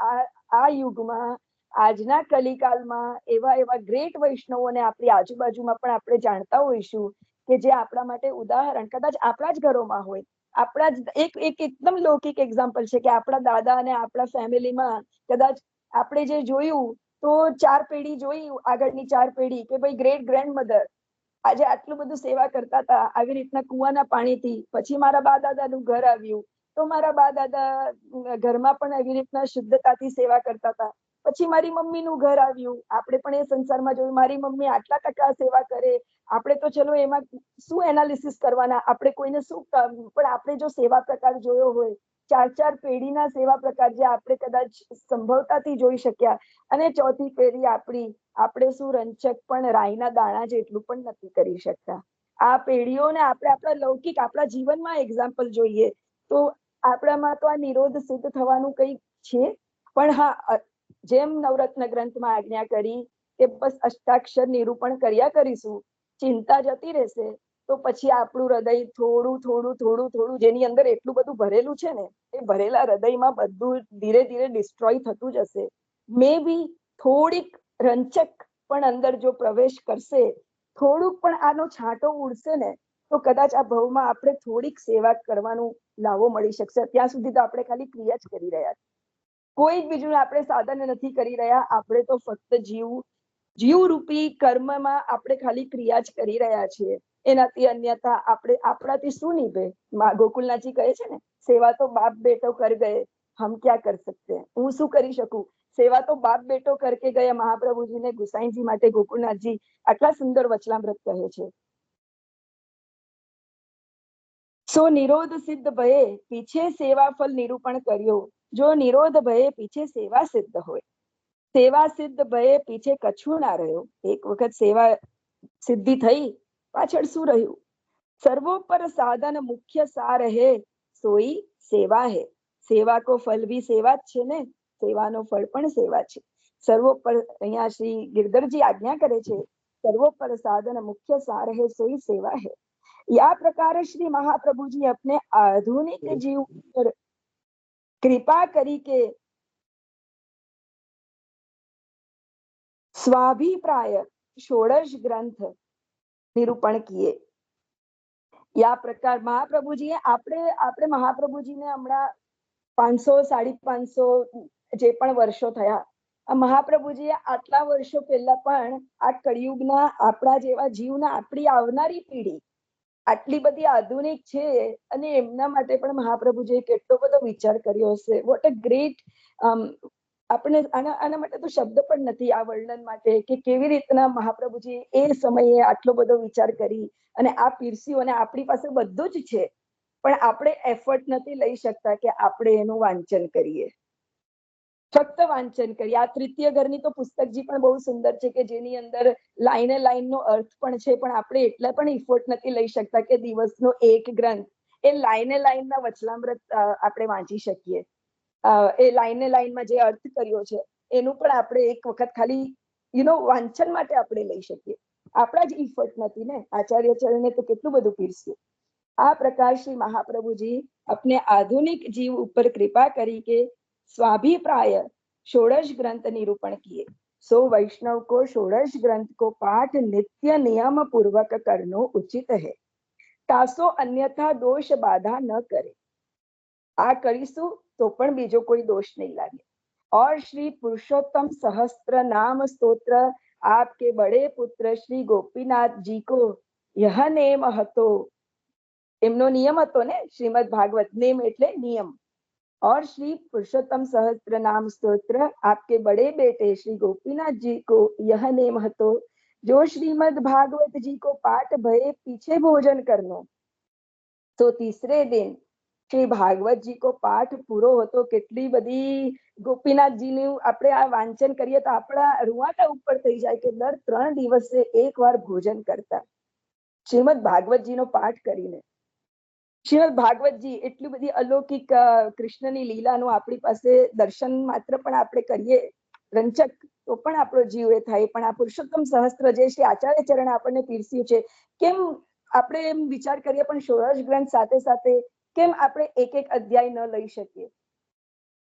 આ યુગમાં આજના કલિકાલમાં એવા એવા ગ્રેટ વૈષ્ણવોને આપણી આજુબાજુમાં પણ આપણે જાણતા હોઈશું કે જે આપણા માટે ઉદાહરણ કદાચ આપણા જ ઘરોમાં હોય. આપણા જ એક એકદમ લૌકિક એક્ઝામ્પલ છે કે આપણા દાદા અને આપણા ફેમિલીમાં કદાચ આપણે જે જોયું તો 4 પેઢી જોઈ આગળની 4 પેઢી કે ભાઈ ગ્રેટ ગ્રેન્ડમધર આજે આટલું બધું સેવા કરતા હતા આવી રીતના કુવાના પાણીથી. પછી મારા બા દાદાનું ઘર આવ્યું તો મારા બા દાદા ઘરમાં પણ એવી રીતના શુદ્ધતાથી સેવા કરતા હતા. પછી મારી મમ્મીનું ઘર આવ્યું, આપણે પણ એ સંસારમાં જોયું મારી મમ્મી આટલા ટકા સેવા કરે. આપણે તો ચલો એમાં શું એનાલિસિસ કરવાના, આપણે કોઈને શું, પણ આપણે જો સેવા પ્રકાર જોયો હોય 4 પેઢીના સેવા પ્રકાર જે આપણે કદાચ સંભવતાથી જોઈ શક્યા, અને 4થી પેઢી આપણી, આપણે શું રંચક પણ રાઈના દાણા જેટલું પણ નથી કરી શકતા. આ પેઢીઓને આપણે આપણા લૌકિક આપણા જીવનમાં એક્ઝામ્પલ જોઈએ તો આપણામાં તો આ નિરોધ સિદ્ધ થવાનું કંઈ છે. પણ હા, જેમ નવરત્ન ગ્રંથમાં આજ્ઞા કરી કે બસ અષ્ટાક્ષર નિરૂપણ કર્યા કરીશું, ચિંતા જતી રહેશે તો પછી આપણું હૃદય થોડું થોડું થોડું થોડું જેની અંદર એટલું બધું ભરેલું છે ને એ ભરેલા હૃદયમાં બધું ધીરે ધીરે ડિસ્ટ્રોય થતું જશે. મે બી થોડીક રંચક પણ અંદર જો પ્રવેશ કરશે, થોડુંક પણ આનો છાંટો ઉડશે ને તો કદાચ આ ભવમાં આપણે થોડીક સેવા કરવાનું લાવો મળી શકશે. ત્યાં સુધી તો આપણે ખાલી ક્રિયા જ કરી રહ્યા છીએ. કોઈ જ બીજું આપણે સાધન નથી કરી રહ્યા. આપણે તો ફક્ત જીવરૂપી કર્મમાં આપણે ખાલી ક્રિયા જ કરી રહ્યા છીએ. એનાથી અન્યથા આપણે આપણાથી શું નિભે. ગોકુલનાથજી કહે છે ને, સેવા તો બાપ બેટો કર ગયે, હમ ક્યાં કર સકતે. હું શું કરી શકું? સેવા તો બાપ બેટો કરકે ગયા મહાપ્રભુજીને ગુસાઈજી માટે ગોકુલનાથજી આટલા સુંદર વચલામૃત કહે છે. સો નિરોધ સિદ્ધ ભયે પીછે સેવા ફલ નિરૂપણ કર્યો. જો નિરોધ ભયે પીછે સેવા સિદ્ધ હોય, સેવા સિદ્ધ ભયે પીછે કછું ના રહ્યો. એક વખત સેવા સિદ્ધિ થઈ, પાછળ શું રહ્યું? સર્વોપર સાધન મુખ્ય સાર હે, સોઈ સેવા હે. સેવા કો ફલ ભી સેવા જ છે ને, સેવાનો ફળ પણ સેવા છે. સર્વોપર, અહીંયા શ્રી ગિરધરજી આજ્ઞા કરે છે, સર્વોપર સાધન મુખ્ય સાર હે, સોઈ સેવા હે. या प्रकार श्री महाप्रभु जी अपने आधुनिक जीव पर कृपा करी के स्वाभिप्राय षोडश ग्रंथ निरूपण किए. या प्रकार મહાપ્રભુજીએ આપણે મહાપ્રભુજીને હમણાં 500 550 જે પણ વર્ષો થયા, આ મહાપ્રભુજીએ આટલા વર્ષો પહેલા પણ આ કળિયુગના આપણા જેવા જીવના આપણી આવનારી પેઢી આટલી બધી આધુનિક છે અને એમના માટે પણ મહાપ્રભુજીએ કેટલો બધો વિચાર કર્યો હશે. વોટ અ ગ્રેટ, આપણે આના માટે તો શબ્દ પણ નથી આ વર્ણન માટે કે કેવી રીતના મહાપ્રભુજી એ સમયે આટલો બધો વિચાર કરી અને આ પીરસ્યું. અને આપણી પાસે બધું જ છે પણ આપણે એફર્ટ નથી લઈ શકતા કે આપણે એનું વાંચન કરીએ, ફક્ત વાંચન કરીએ. આ તૃતીય ઘરની તો પુસ્તકજી પણ બહુ સુંદર છે કે જેની અંદર લાઈને લાઈનનો અર્થ પણ છે, પણ આપણે એટલા પણ ઇફોર્ટ નથી લઈ શકતા કે દિવસનો એક ગ્રંથ એ લાઈને લાઈનના વચલામૃત આપણે વાંચી શકીએ. એ લાઈને લાઈનમાં જે અર્થ કર્યો છે એનું પણ આપણે એક વખત ખાલી વાંચન માટે આપણે લઈ શકીએ. આપણા જ ઇફર્ટ નથી ને. આચાર્ય ચરણે તો કેટલું બધું પીરસ્યું. આ પ્રકાર શ્રી મહાપ્રભુજી अपने आधुनिक जीव ऊपर कृपा करी के स्वाभिप्राय षोडश ग्रंथ निरूपण किए. सो वैष्णव को षोडश ग्रंथ को पाठ नित्य नियम पूर्वक करनो उचित है, तासो अन्यथा दोष बाधा न करे. आ करीશું તો પણ બીજો કોઈ દોષ નહીં લાગે. और श्री पुरुषोत्तम सहस्त्र नाम स्तोत्र आपके बड़े पुत्र श्री गोपीनाथ जी को यह नेम હતો. એમનો નિયમ હતો ને, શ્રીમદ ભાગવત. नेम એટલે નિયમ. और श्री पुरुषोत्तम सहस्त्र नाम स्तोत्र आपके बड़े बेटे श्री गोपीनाथ जी को यह नेम હતો, जो श्रीमद भागवत जी को पाठ भये पीछे भोजन करनो. तो तीसरे दिन શ્રી ભાગવતજી કો પાઠ પૂરો હતો. કેટલી બધી ગોપીનાથજીનું આપણે આ વાંચન કરીએ તો આપણા રૂવાટા ઉપર થઈ જાય કે દર 3 દિવસે એકવાર ભોજન કરતા શ્રીમદ ભાગવતજીનો પાઠ કરીને. શ્રીમદ ભાગવતજી એટલી બધી અલૌકિક કૃષ્ણની લીલાનું આપણી પાસે દર્શન માત્ર પણ આપણે કરીએ રંચક તો પણ આપણો જીવ એ થાય. પણ આ પુરુષોત્તમ સહસ્ત્ર જે શ્રી આચાર્ય ચરણે આપણને પીરસ્યું છે, કેમ આપણે એમ વિચાર કરીએ પણ ષોડશ ગ્રંથ સાથે સાથે કેમ આપણે એક એક અધ્યાય ન લઈ શકીએ?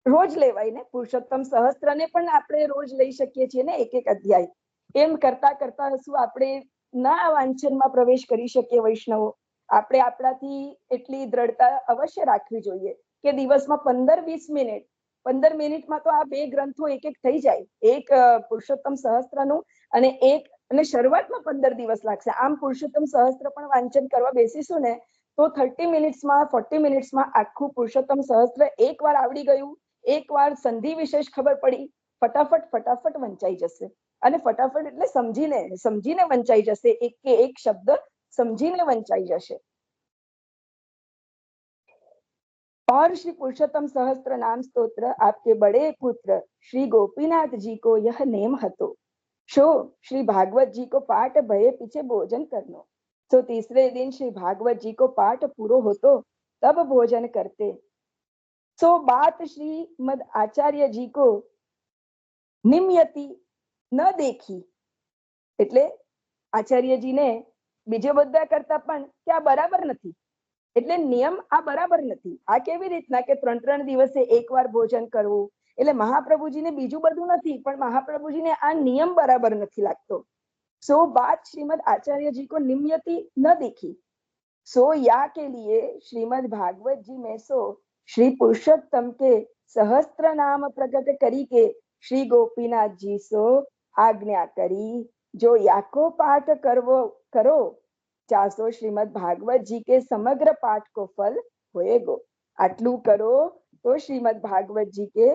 રોજ લેવાય ને, પુરુષોત્તમ સહસ્ત્રને પણ આપણે રોજ લઈ શકીએ છીએ ને એક એક અધ્યાય. એમ કરતા કરતા શું આપણે ના વાંચનમાં પ્રવેશ કરી શકીએ? વૈષ્ણવો, આપણે આપણાથી એટલી દ્રઢતા અવશ્ય રાખવી જોઈએ કે દિવસમાં 15-20 મિનિટ, 15 મિનિટમાં તો આ બે ગ્રંથો એક એક થઈ જાય, એક પુરુષોત્તમ સહસ્ત્રનું અને શરૂઆતમાં 15 દિવસ લાગશે. આમ પુરુષોત્તમ સહસ્ત્ર પણ વાંચન કરવા બેસીશું ને તો 30 મિનિટ્સમાં 40 મિનિટ્સમાં આખું પુરુષોત્તમ સહસ્ત્ર એકવાર આવડી ગયું, એકવાર સંધિ વિશેષ ખબર પડી, ફટાફટ વંચાઈ જશે. અને ફટાફટ એટલે સમજીને વંચાઈ જશે, એક કે એક શબ્દ સમજીને વંચાઈ જશે. और श्री पुरुषोत्तम सहस्त्र नाम स्तोत्र आपके बड़े पुत्र श्री गोपीनाथ जी को यह नेम हतो, शो श्री भागवत जी को पाठ भये पीछे भोजन करनो। तो तीसरे दिन श्री भागवत जी को पाठ पूरो होतो तब भोजन करते। सो बात श्रीमद आचार्य जी को निम्यति न देखी, એટલે આચાર્યજીને બીજો બધા કરતા પણ કે આ બરાબર નથી, એટલે નિયમ આ બરાબર નથી. આ કેવી રીતના કે 3 દિવસે એકવાર ભોજન કરવું, એટલે મહાપ્રભુજીને બીજું બધું નથી પણ મહાપ્રભુજીને આ નિયમ બરાબર નથી લાગતો. सो बात श्रीमद आचार्य जी को निम्यति न दिखी, सो या के लिए श्रीमद भागवत जी में सो श्री पुरुषोत्तम के सहस्त्र नाम प्रकट करी के श्री गोपीनाथ जी सो आज्ञा करी, जो याको पाठ करो चासो श्रीमद भागवत जी के समग्र पाठ को फल होएगो। आटलू करो तो श्रीमद भागवत जी के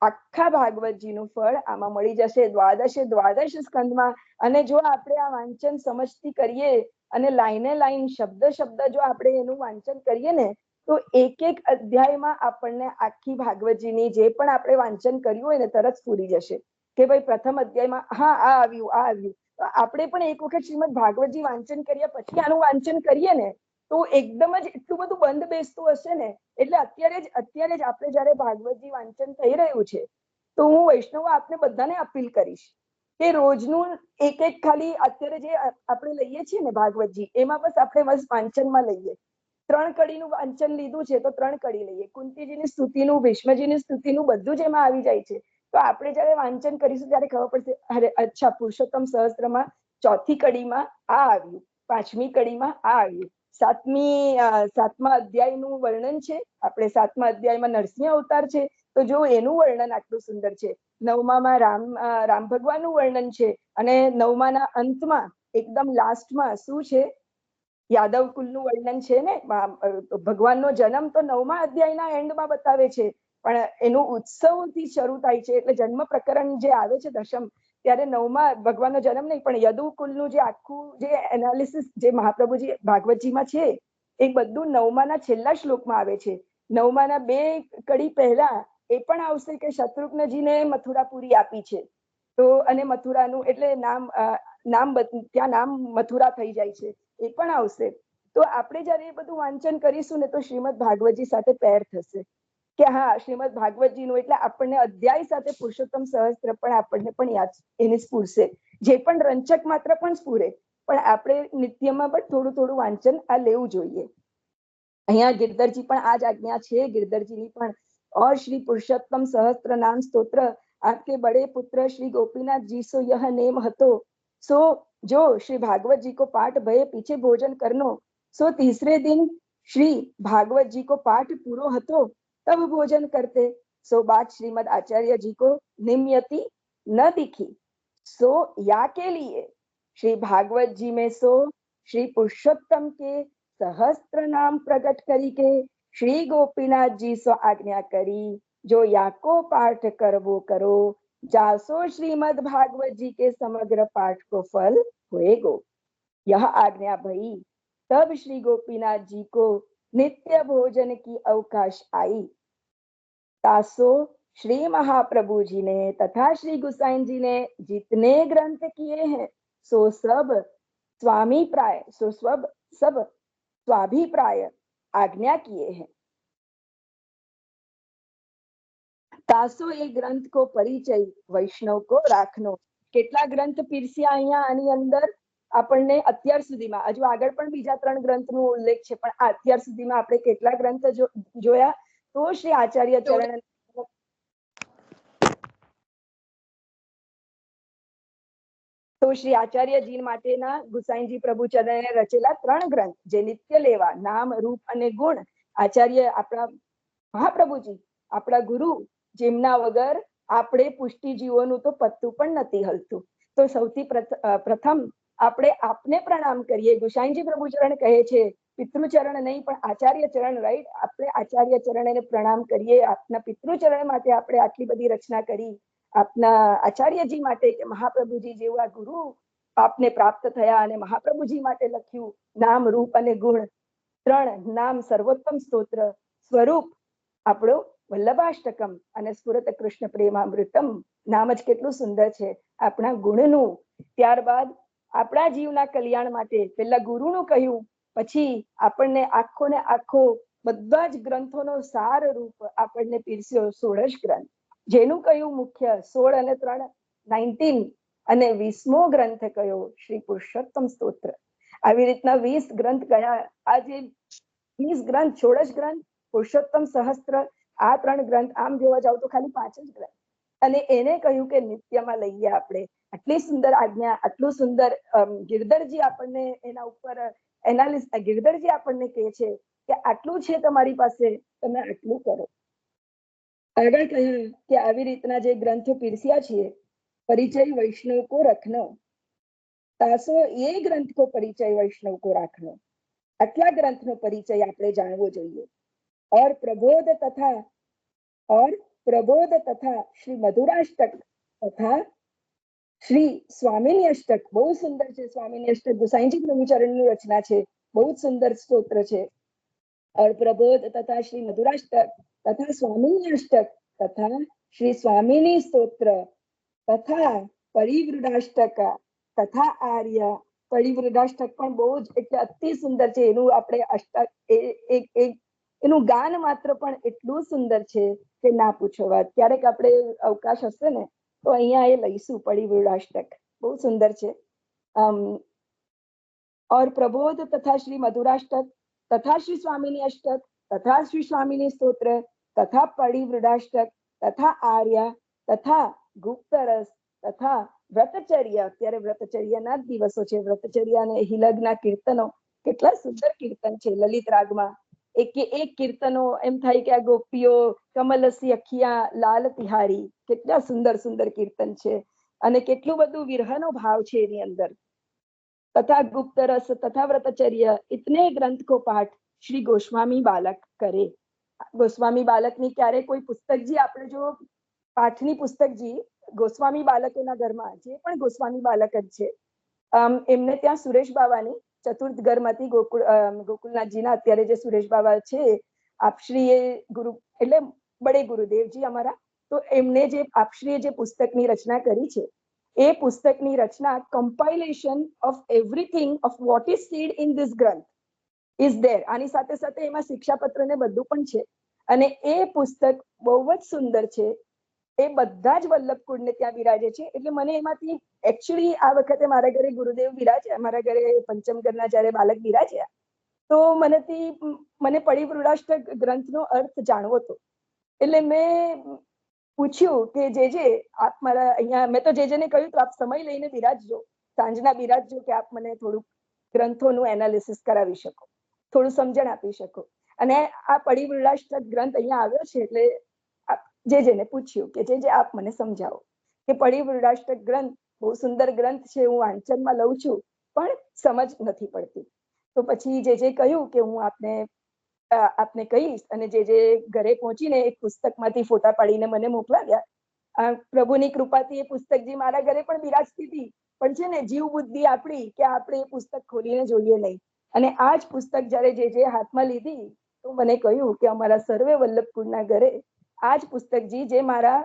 આખા ભાગવતજીનું ફળ આમાં મળી જશે. દ્વાદશ સ્કંદમાં. અને જો આપણે આ વાંચન સમજથી કરીએ અને લાઈને લાઈન શબ્દ જો આપણે એનું વાંચન કરીએ ને તો એક એક અધ્યાયમાં આપણને આખી ભાગવતજીની જે પણ આપણે વાંચન કર્યું હોય ને તરત સ્ફુરી જશે કે ભાઈ પ્રથમ અધ્યાયમાં હા આ આવ્યું. તો આપણે પણ એક વખત શ્રીમદ ભાગવતજી વાંચન કર્યા પછી આનું વાંચન કરીએ ને તો એકદમ જ એટલું બધું બંધ બેસતું હશે ને. એટલે અત્યારે જ આપણે જયારે ભાગવતજી વાંચન થઈ રહ્યું છે તો હું વૈષ્ણવ આપને બધાને અપીલ કરીશ કે રોજનું એક ખાલી અત્યારે જે આપણે લઈએ છીએ ને ભાગવતજી એમાં બસ આપણે વાંચનમાં લઈએ. 3 કડીનું વાંચન લીધું છે તો 3 કડી લઈએ. કુંતીજીની સ્તુતિનું, ભીષ્મજીની સ્તુતિનું બધું જ એમાં આવી જાય છે. તો આપણે જયારે વાંચન કરીશું ત્યારે ખબર પડશે અરે અચ્છા પુરુષોત્તમ સહસ્ત્રમાં 4થી કડીમાં આ આવ્યું, 5મી કડીમાં આ આવ્યું, 7મા અધ્યાયનું વર્ણન છે. આપણે 7મા અધ્યાયમાં નરસિંહ અવતાર છે તો જો એનું વર્ણન આટલું સુંદર છે. 9મામાં રામ ભગવાનનું વર્ણન છે અને 9માના અંતમાં એકદમ લાસ્ટમાં શું છે યાદવ કુલનું વર્ણન છે ને. ભગવાનનો જન્મ તો 9મા અધ્યાયના એન્ડમાં બતાવે છે પણ એનું ઉત્સવથી શરૂ થાય છે. એટલે જન્મ પ્રકરણ જે આવે છે દશમ ત્યારે 9મા ભગવાનનો જન્મ નહીં પણ યદુકુલનું જે આખું જે એનાલિસિસ જે મહાપ્રભુજી ભાગવતજીમાં છે એ બધું 9માના છેલ્લા શ્લોકમાં આવે છે. 9માના 2 કડી પહેલા એ પણ આવશે કે શત્રુઘ્નજીને મથુરાપુરી આપી છે તો અને મથુરાનું એટલે ત્યાં નામ મથુરા થઈ જાય છે એ પણ આવશે. તો આપણે જયારે એ બધું વાંચન કરીશું ને તો શ્રીમદ ભાગવતજી સાથે પેર થશે કે હા શ્રીમદ ભાગવતજીનું એટલે આપણને અધ્યાય સાથે પુરુષોત્તમ સહસ્ત્ર પણ આપણને પણ યાદ એને સ્ફુરશે. જે પણ રંચક માત્ર પણ સ્ફુરે પણ આપણે નિત્યમાં પણ થોડું થોડું વાંચન આ લેવું જોઈએ. અહીંયા ગિરધરજી પણ આ જ આજ્ઞા છે ગિરધરજીની પણ. और श्री पुरुषोत्तम सहस्त्र नाम स्तोत्र आपके बड़े पुत्र श्री गोपीनाथ जी सो यह नेम हतो, सो जो श्री भागवत जी को पाठ भये पीछे भोजन करनो, सो तीसरे दिन श्री भागवत जी को पाठ पूरो हतो तब भोजन करते. सो बात श्रीमद आचार्य जी को निम्यति न दिखी, सो या के लिए श्री भागवत जी में सो श्री पुरुषोत्तम के सहस्त्र नाम प्रकट करी के श्री गोपीनाथ जी सो आज्ञा करी, जो याको पाठ करवो करो जासो श्रीमद भागवत जी के समग्र पाठ को फल होएगो। यह आज्ञा भई तब श्री गोपीनाथ जी को नित्य भोजन की अवकाश आई। तासो श्री महाप्रभु जी ने तथा श्री गुसाइन जी ने जितने ग्रंथ किए हैं सो सब स्वाभिप्राय आज्ञा किए हैं। तासो એ ગ્રંથ કો પરિચય વૈષ્ણવ કો રાખનો. કેટલા ગ્રંથ પીરસ્યા અહીંયા આની અંદર? આપણને અત્યાર સુધીમાં, હજુ આગળ પણ બીજા 3 ગ્રંથનો ઉલ્લેખ છે, પણ આ અત્યાર સુધીમાં આપણે કેટલા ગ્રંથ જોયા? તો શ્રી આચાર્ય ચરણ તો શ્રી આચાર્યજી માટેના ગુસાઈજી પ્રભુચરણે રચેલા 3 ગ્રંથ, જે નિત્ય લેવા, નામ, રૂપ અને ગુણ, આચાર્ય આપણા મહાપ્રભુજી, આપણા ગુરુ, જેમના વગર આપણે પુષ્ટિજીવોનું તો પત્તું પણ નથી હલતું. તો સૌથી પ્રથમ આપણે આપને પ્રણામ કરીએ. ગુસાઈજી પ્રભુચરણ કહે છે પિતૃચરણ નહીં પણ આચાર્ય ચરણ, રાઈટ? આપણે આચાર્ય ચરણને પ્રણામ કરીએ. આપના પિતૃચરણ માટે આપણે આટલી બધી રચના કરી, આપના આચાર્યજી માટે કે મહાપ્રભુજી જેવા ગુરુ આપને પ્રાપ્ત થયા, અને મહાપ્રભુજી માટે લખ્યું નામ, રૂપ અને ગુણ 3. નામ સર્વોત્તમ સ્તોત્ર, સ્વરૂપ આપણું વલ્લભાષ્ટકમ, અને સ્ફુરત કૃષ્ણ પ્રેમામૃતમ. નામ જ કેટલું સુંદર છે, આપણા ગુણનું. ત્યારબાદ આપણા જીવના કલ્યાણ માટે પેલા ગુરુનું કહ્યું, પછી આપણને આખો ને આખો બધા જ ગ્રંથોનો સાર રૂપ આપણને પીરસ્યો 16 ગ્રંથ, જેનું કયું મુખ્ય 16 અને 3 19, અને 20મો ગ્રંથ કયો શ્રી પુરુષોત્તમ સ્તોત્ર. આવી રીતના 20 ગ્રંથ ગયા. આ જે 20 ગ્રંથ, 16 ગ્રંથ, પુરુષોત્તમ સહસ્ત્ર, આ 3 ગ્રંથ, આમ જોવા જાવ તો ખાલી 5 જ ગ્રંથ. અને એને કહ્યું કે નિત્યમાં લઈએ આપણે. આટલી સુંદર આજ્ઞા, આટલું સુંદર ગિરધરજી આપણને એના ઉપર ગિરધરજી આપણને કહે છે કે આટલું છે તમારી પાસે, તમે આટલું કરો. આગળ કહ્યું કે આવી રીતના જે ગ્રંથો પીરસ્યા છીએ, પરિચય વૈષ્ણવ કો રખનો, તાસો એ ગ્રંથ કો પરિચય વૈષ્ણવ કો રાખનો. આટલા ગ્રંથનો પરિચય આપણે જાણવો જોઈએ. और प्रबोध तथा श्री मधुराष्टक तथा श्री स्वामिनी अष्टक, બહુ સુંદર છે. સ્વામિની અષ્ટક ગુસાઈજી પ્રભુચરણની રચના છે, બહુ જ સુંદર સ્તોત્ર છે. और प्रबोध तथा श्री मधुराष्टक तथा स्वामिनी अष्टक तथा श्री स्वामिनी स्तोत्र तथा परिवृडाष्टक तथा आर्य. પરિવૃડાષ્ટક પણ બહુ જ એટલે અતિ સુંદર છે. એનું આપણે અષ્ટક એનું ગાન માત્ર પણ એટલું સુંદર છે કે ના પૂછો વાત. ક્યારેક આપણે અવકાશ હશે ને તો અહીંયા એ લઈશું. પરિવૃડાષ્ટક બહુ સુંદર છે. और प्रबोध तथा श्री मधुराष्टक तथा श्री स्वामिनी अष्टक तथा श्री स्वामिनी स्तोत्र तथा परिवृडाष्टक तथा आर्य तथा गुप्तरस तथा વ્રતચર્યા. અત્યારે વ્રતચર્યાના જ દિવસો છે. વ્રતચર્યા અને હિલગના કીર્તનો કેટલા સુંદર કીર્તન છે લલિત રાગમાં. એક કીર્તનો એમ થાય કે આ ગોપીઓ કમલસી અખિયા લાલ તિહારી, કેટલા સુંદર સુંદર કીર્તન છે, અને કેટલું બધું વિરહનો ભાવ છે એની અંદર. તથા ગુપ્ત રસ તથા વ્રતચર્ય ઇતને ગ્રંથ કો પાઠ શ્રી ગોસ્વામી બાલક કરે. ગોસ્વામી બાલકની ક્યારે કોઈ પુસ્તકજી આપણે જો પાઠની પુસ્તકજી ગોસ્વામી બાલકોના ઘરમાં, જે પણ ગોસ્વામી બાલક જ છે, એમને ત્યાં સુરેશ બાવાની ચતુર્થ ઘરમાંથી ગોકુલનાથજીના અત્યારે જે સુરેશ બાવા છે, આપશ્રીએ ગુરુ એટલે બડે ગુરુદેવજી અમારા, તો એમને જે આપશ્રીએ જે પુસ્તકની રચના કરી છે, એ પુસ્તકની રચના compilation of everything of what is said in this ગ્રંથ ઇઝ ધેર. આની સાથે સાથે એમાં શિક્ષાપત્ર ને બધું પણ છે, અને એ પુસ્તક બહુ જ સુંદર છે. એ બધા જ વલ્લભકુળને ત્યાં બિરાજે છે. એટલે મને એમાંથી એકચ્યુઅલી આ વખતે મારા ઘરે ગુરુદેવ બિરાજ્યા, મારા ઘરે પંચમગરના જયારે બાલક બિરાજ્યા, તો મને પરિવૃડાષ્ટક ગ્રંથનો અર્થ જાણવો હતો. એટલે મેં પૂછ્યું કે જે આપ મારા અહીંયા, મેં તો જેને કહ્યું તો આપ સમય લઈને બિરાજજો, સાંજના બિરાજજો, કે આપ મને થોડુંક ગ્રંથોનું એનાલિસિસ કરાવી શકો, થોડું સમજણ આપી શકો. અને આ પરિવૃડાષ્ટક ગ્રંથ અહીંયા આવ્યો છે, એટલે જેને પૂછ્યું કે જે આપ મને સમજાવો કે પરિવૃડાષ્ટક ગ્રંથ બહુ સુંદર ગ્રંથ છે, હું વાંચનમાં લઉં છું પણ સમજ નથી પડતી. તો પછી જે કહ્યું કે હું આપને કહીશ, અને જે ઘરે પહોંચીને એક પુસ્તકમાંથી ફોટા પાડીને મને મોકલાવ્યા. પ્રભુની કૃપાથી એ પુસ્તકજી મારા ઘરે પણ બિરાજતી હતી, પણ છે ને જીવ બુદ્ધિ આપણી કે આપણે એ પુસ્તક ખોલીને જોઈએ નહીં. અને આ જ પુસ્તક જયારે જે હાથમાં લીધી, તો મને કહ્યું કે અમારા સર્વે વલ્લભકુળના ઘરે આ જ પુસ્તકજી, જે મારા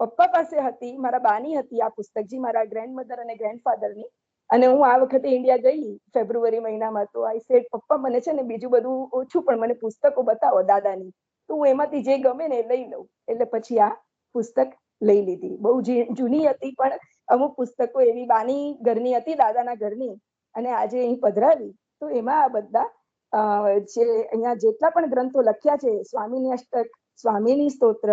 પપ્પા પાસે હતી, મારા બાની હતી આ પુસ્તકજી, મારા ગ્રેન્ડમધર અને ગ્રેન્ડફાધરની. અને હું આ વખતે ઇન્ડિયા ગઈ ફેબ્રુઆરી મહિનામાં, તો આઈ સેડ પપ્પા મને છે ને બીજું બધું ઓછું, પણ મને પુસ્તકો બતાવો દાદાની, તો હું એમાંથી જે ગમે ને લઈ લઉં. એટલે પછી આ પુસ્તક લઈ લીધી. બહુ જૂની હતી, પણ અમુક પુસ્તકો એવી બાની ઘરની હતી, દાદાના ઘરની, અને આજે અહીં પધરાવી, તો એમાં આ બધા જે અહીંયા જેટલા પણ ગ્રંથો લખ્યા છે, સ્વામીની અષ્ટક, સ્વામીની સ્તોત્ર,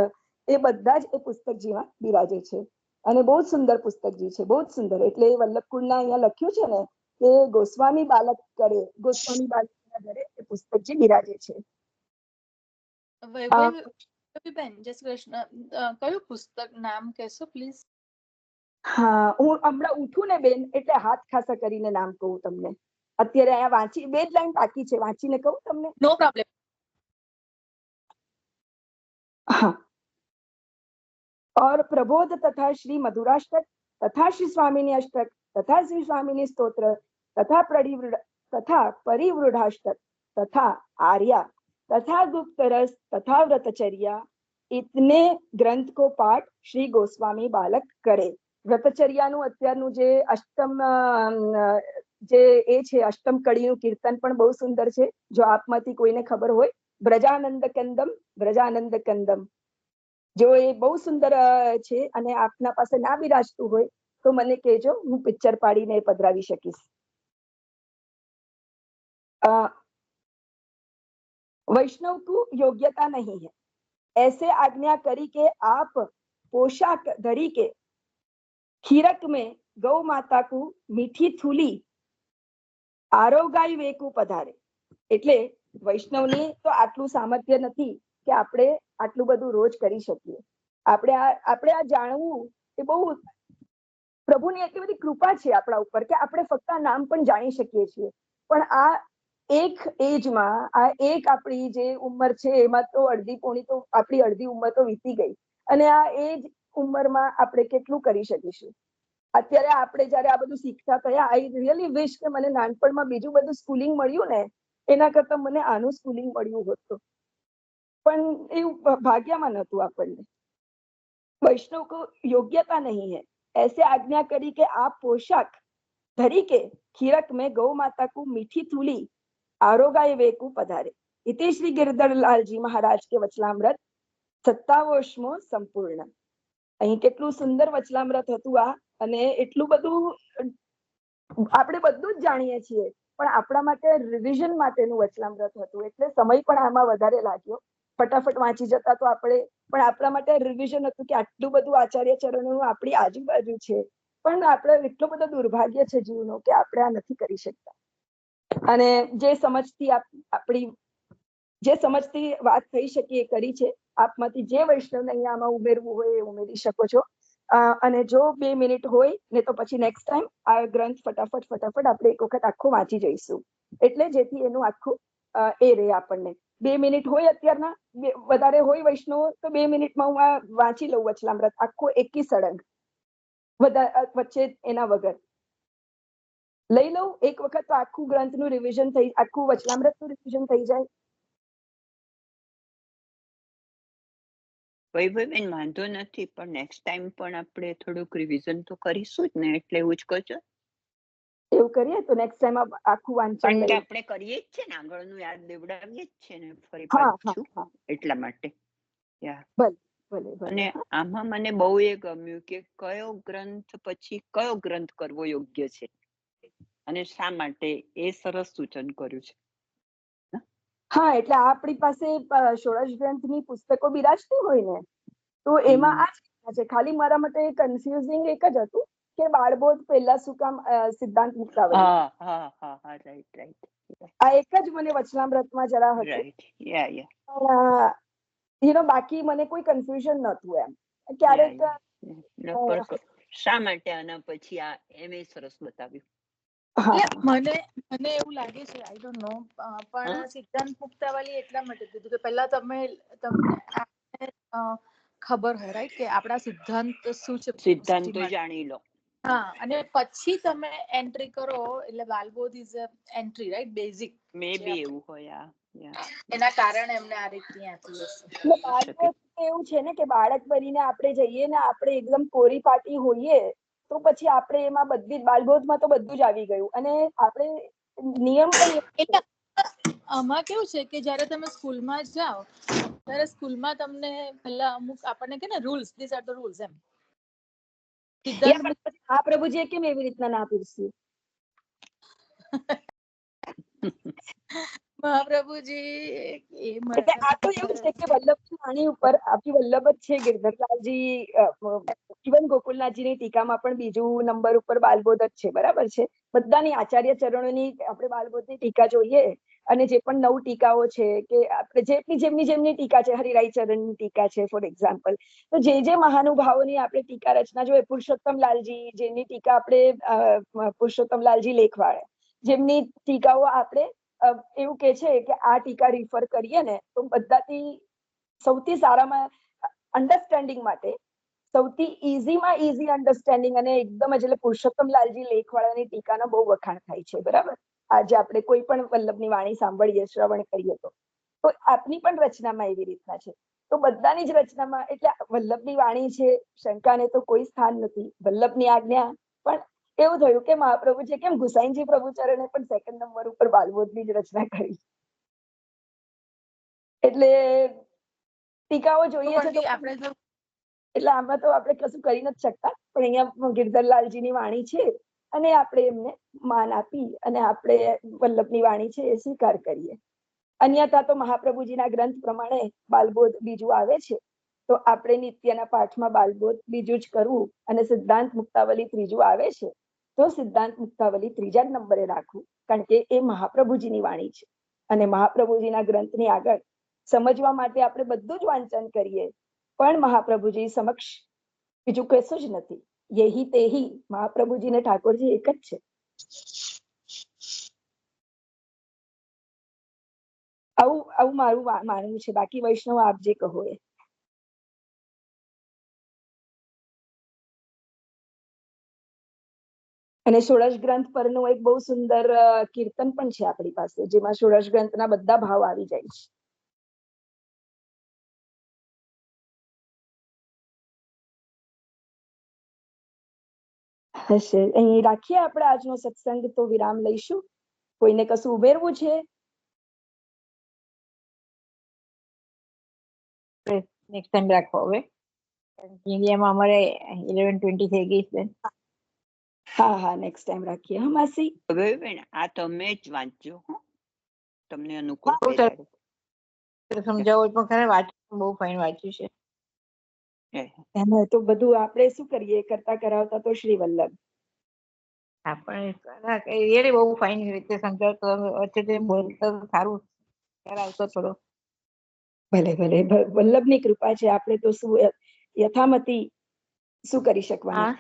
એ બધા જ એ પુસ્તકજીમાં બિરાજે છે. અને બહુ જ સુંદર પુસ્તકજી છે, બહુ જ સુંદર. એટલે વલ્લભકુંડના અહીંયા લખ્યું છે ને કે ગોસ્વામી બાલક કરે, ગોસ્વામી બાલકના ઘરે એ પુસ્તકજી બિરાજે છે. બેન જય શ્રી કૃષ્ણ. કયું પુસ્તક નામ કહેશો પ્લીઝ? હા, હું હમણાં ઉઠું ને બેન એટલે હાથ ખાસા કરીને નામ કહું તમને. અત્યારે અહીંયા વાંચી 2 જ લાઈન બાકી છે, વાંચીને કહું તમને? નો પ્રોબ્લેમ. हाँ, और प्रबोध तथा श्री मधुराष्टक तथा श्री स्वामिनी अष्टक तथा श्री स्वामिनी स्तोत्र तथा परिवृढ़ाष्टक तथा आर्या तथा गुप्त रस तथा व्रतचर्या, इतने ग्रंथ को पाठ श्री गोस्वामी बालक करे. વ્રતચર્યાનું અત્યારનું જે અષ્ટમ જે એ છે, અષ્ટમ કડીનું કીર્તન પણ બહુ સુંદર છે. જો આપમાંથી કોઈને ખબર હોય, બ્રજાનંદ કંદમ, જો એ બહુ સુંદર છે અને આપના પાસે ના બિરાજતું હોય તો મને કહેજો, હું પિક્ચર પાડીને પધરાવી શકીશ. वैष्णव को योग्यता नहीं है, ऐसे आज्ञा करी के आप पोशाक धरी के खीरक में गौ माता को मीठी थूली आरोगाई वेकू पधारे. એટલે વૈષ્ણવની તો આટલું સામર્થ્ય નથી કે આપણે આટલું બધું રોજ કરી શકીએ. આપણે આ જાણવું એ બહુ પ્રભુની એટલી બધી કૃપા છે આપણા ઉપર કે આપણે ફક્ત આ નામ પણ જાણી શકીએ છીએ. પણ આ એક એજમાં, આ એક આપણી જે ઉંમર છે એમાં તો અડધી પોણી તો આપણી અડધી ઉંમર તો વીતી ગઈ, અને આ એજ ઉંમરમાં આપણે કેટલું કરી શકીશું. અત્યારે આપણે જયારે આ બધું શીખતા થયા, આઈ રિયલી વિશ કે મને નાનપણમાં બીજું બધું સ્કૂલિંગ મળ્યું ને એના કરતા મને આનું સ્કૂલિંગ મળ્યું હોત તો. પણ એવું ભાગ્યમાં નહોતું આપણને. वैष्णव को योग्यता नहीं है, ऐसे आज्ञा करी के आप पोशाक धरी के खीरक में गौ माता को मीठी थूली आरोगाय वेकू पधारे. इति श्री गिरधरलाल जी महाराज के वचलामृत 57મો સંપૂર્ણ. અહીં કેટલું સુંદર વચલામૃત હતું આ, અને એટલું બધું આપણે બધું જ જાણીએ છીએ, પણ આપણા માટે રિવિઝન માટેનું વચલામૃત હતું. એટલે સમય પણ આમાં વધારે લાગ્યો. ફટાફટ વાંચી જતા તો આપણે, પણ આપણા માટે રિવિઝન હતું કે આટલું બધું આચાર્ય ચરણોનું આપણી આજુબાજુ છે, પણ આપણે એટલો બધો દુર્ભાગ્ય છે જીવનો કે આપણે આ નથી કરી શકતા. અને જે સમજથી વાત થઈ શકી એ કરી છે. આપમાંથી જે વૈષ્ણવને અહીંયા આમાં ઉમેરવું હોય એ ઉમેરી શકો છો. અને જો 2 મિનિટ હોય ને તો પછી નેક્સ્ટ ટાઈમ આ ગ્રંથ ફટાફટ આપણે એક વખત આખું વાંચી જઈશું, એટલે જેથી એનું આખું એ રહે આપણને. 2 મિનિટ હોય અત્યારના, વધારે હોય વૈષ્ણવ તો 2 મિનિટમાં હું આ વાંચી લઉં વચલામૃત આખું એકી સળંગ, વચ્ચે એના વગર લઈ લઉં એક વખત તો આખું ગ્રંથનું રિવિઝન થઈ, આખું વચલામૃતનું રિવિઝન થઈ જાય. વૈભવબેન વાંધો નથી, પણ નેક્સ્ટ ટાઈમ પણ આપણે થોડુંક રિવિઝન તો કરીશું જ ને, એટલે એવું જ કરજો. એવું કરીએ તો નેક્સ્ટ ટાઈમ આખું વાંચન કારણ કે આપણે કરીએ જ છે ને, આગળનું યાદ દેવડાવીએ જ છે ને ફરી પાછું, એટલા માટે. અને આમાં મને બહુ એ ગમ્યું કે કયો ગ્રંથ પછી કયો ગ્રંથ કરવો યોગ્ય છે અને શા માટે, એ સરસ સૂચન કર્યું છે. હા, એટલે આપણી પાસે ષોડશ ગ્રંથની પુસ્તકો બિરાજતી હોય ને તો એમાં આ છે. ખાલી મારા માટે કન્ફ્યુઝિંગ એક જ હતું કે બાળબોધ પહેલા શું કામ સિદ્ધાંત મુક્તાવલી. રાઈટ. આ એક જ મને વચનામૃતમાં જરા હતું. બાકી મને કોઈ કન્ફ્યુઝન નહોતું એમ. ક્યારેક શા માટે આના પછી આ એમ સરસ બતાવ્યું. મને એવું લાગે છે, આઈ ડોન્ટ નો, પણ સિદ્ધાંત મુક્તાવલી એટલા માટે કીધું કે પહેલા તમને ખબર હોય, રાઈટ, કે આપણા સિદ્ધાંત શું છે, સિદ્ધાંતો જાણી લો. હા, અને પછી તમે એન્ટ્રી કરો, એટલે બાલબોધ ઇઝ એન્ટ્રી, રાઈટ, બેઝિક મે બી એવું હોય. એના કારણે એમને આ રીતની આપી હશે. બાળબોધ એવું છે ને કે બાળક બનીને આપણે જઈએ ને, આપણે એકદમ કોરી પાટી હોઈએ તો પછી આપણે એમાં બધી જ બાલબોધમાં તો બધું જ આવી ગયું, અને આપણે નિયમ પણ આમાં કેવું છે કે જયારે તમે સ્કૂલમાં જાઓ ત્યારે સ્કૂલમાં તમને પહેલા અમુક આપણને કે ને rules, this are the rules એમ. આ પ્રભુજીએ કેમ એવી રીતના ના પૂછ્યું? મહાપ્રભુજી એ એટલે આ તો એવું છે કે વલ્લભની વાણી ઉપર આપી વલ્લભ જ છે ગિરધરલાલજી ઇવન ગોકુલનાથજીની ટીકામાં પણ બીજું નંબર ઉપર બાલબોધ જ છે, બરાબર છે. બધાની આચાર્ય ચરણોની આપણે બાલબોધની ટીકા જોઈએ અને જે પણ 9 ટીકાઓ છે કે આપણે જેમની ટીકા છે, હરિરાય ચરણની ટીકા છે ફોર એક્ઝામ્પલ, તો જે મહાનુભાવોની આપણે ટીકા રચના જોઈએ, પુરુષોત્તમ લાલજી જેની ટીકા આપણે પુરુષોત્તમ લાલજી લેખવાળા જેમની ટીકાઓ આપણે એવું કે છે કે આ ટીકા રિફર કરીએ ને તો બધાથી સૌથી સારામાં અન્ડરસ્ટેન્ડિંગ માટે સૌથી ઈઝીમાં ઈઝી અન્ડરસ્ટેન્ડિંગ અને એકદમ જ એટલે પુરુષોત્તમ લાલજી લેખવાળાની ટીકાના બહુ વખાણ થાય છે, બરાબર. આજે આપણે કોઈ પણ વલ્લભની વાણી સાંભળીએ, શ્રવણ કરીએ તો આપની પણ રચનામાં એવી રીતના છે. તો બધાની જ રચનામાં એટલે વલ્લભની વાણી છે, શંકાને તો કોઈ સ્થાન નથી. વલ્લભની આજ્ઞા પણ એવું થયું કે મહાપ્રભુ છે કેમ ગુસાઈજી પ્રભુચરણે પણ સેકન્ડ નંબર ઉપર બાલબોધની જ રચના કરી. એટલે ટીકાઓ જોઈએ છે તો આપણે તો એટલે આમાં તો આપણે કશું કરી નથી શકતા, પણ અહીંયા ગિરધરલાલજીની વાણી છે અને આપણે એમને માન આપી અને આપણે વલ્લભની વાણી છે એ સ્વીકાર કરીએ. અન્યથા તો મહાપ્રભુજીના ગ્રંથ પ્રમાણે બાલબોધ બીજું આવે છે, તો આપણે નિત્યના પાઠમાં બાલબોધ બીજું જ કરવું અને સિદ્ધાંત મુક્તાવલી ત્રીજું આવે છે તો સિદ્ધાંત મુક્તાવલી ત્રીજા નંબરે રાખવું, કારણ કે એ મહાપ્રભુજીની વાણી છે અને મહાપ્રભુજીના ગ્રંથની આગળ સમજવા માટે આપણે બધું જ વાંચન કરીએ પણ મહાપ્રભુજી સમક્ષ બીજું કશું જ નથી. યહી તેહી મહાપ્રભુજી ને ઠાકોરજી એક જ છે. આવું મારું માનવું છે. બાકી વૈષ્ણવ આપ જે કહો એ. અને ષોડશ ગ્રંથ પરનું એક બહુ સુંદર કીર્તન પણ છે આપણી પાસે, જેમાં ષોડશ ગ્રંથના બધા ભાવ આવી જાય છે. હશે અહીં રાખીએ આપણે આજનો સત્સંગ, તો વિરામ લઈશું. કોઈને કશું ઉમેરવું છે? નેક્સ્ટ ટાઈમ રાખો હવે. ઇન્ડિયામાં અમારે 11:20 થઈ ગઈ છે. હા નેક્સ્ટ ટાઈમ રાખીએ. હા માસી, હવે બેન આ તમે જ વાંચજો, હો. તમને અનુકૂળ બહુ થઈ સરસ સમજાવો પણ ખરા, વાંચ્યું બહુ ફાઇન વાંચ્યું છે. એમાં તો બધું આપણે શું કરીએ, કરતા કરાવતા તો શ્રી વલ્લભ. આપણે રિયલી બહુ ફાઇન રીતે સમજાવતો, વચ્ચે બોલતો સારું કરાવતો થોડો. ભલે વલ્લભની કૃપા છે. આપણે તો શું યથામતી શું કરી શકવાના.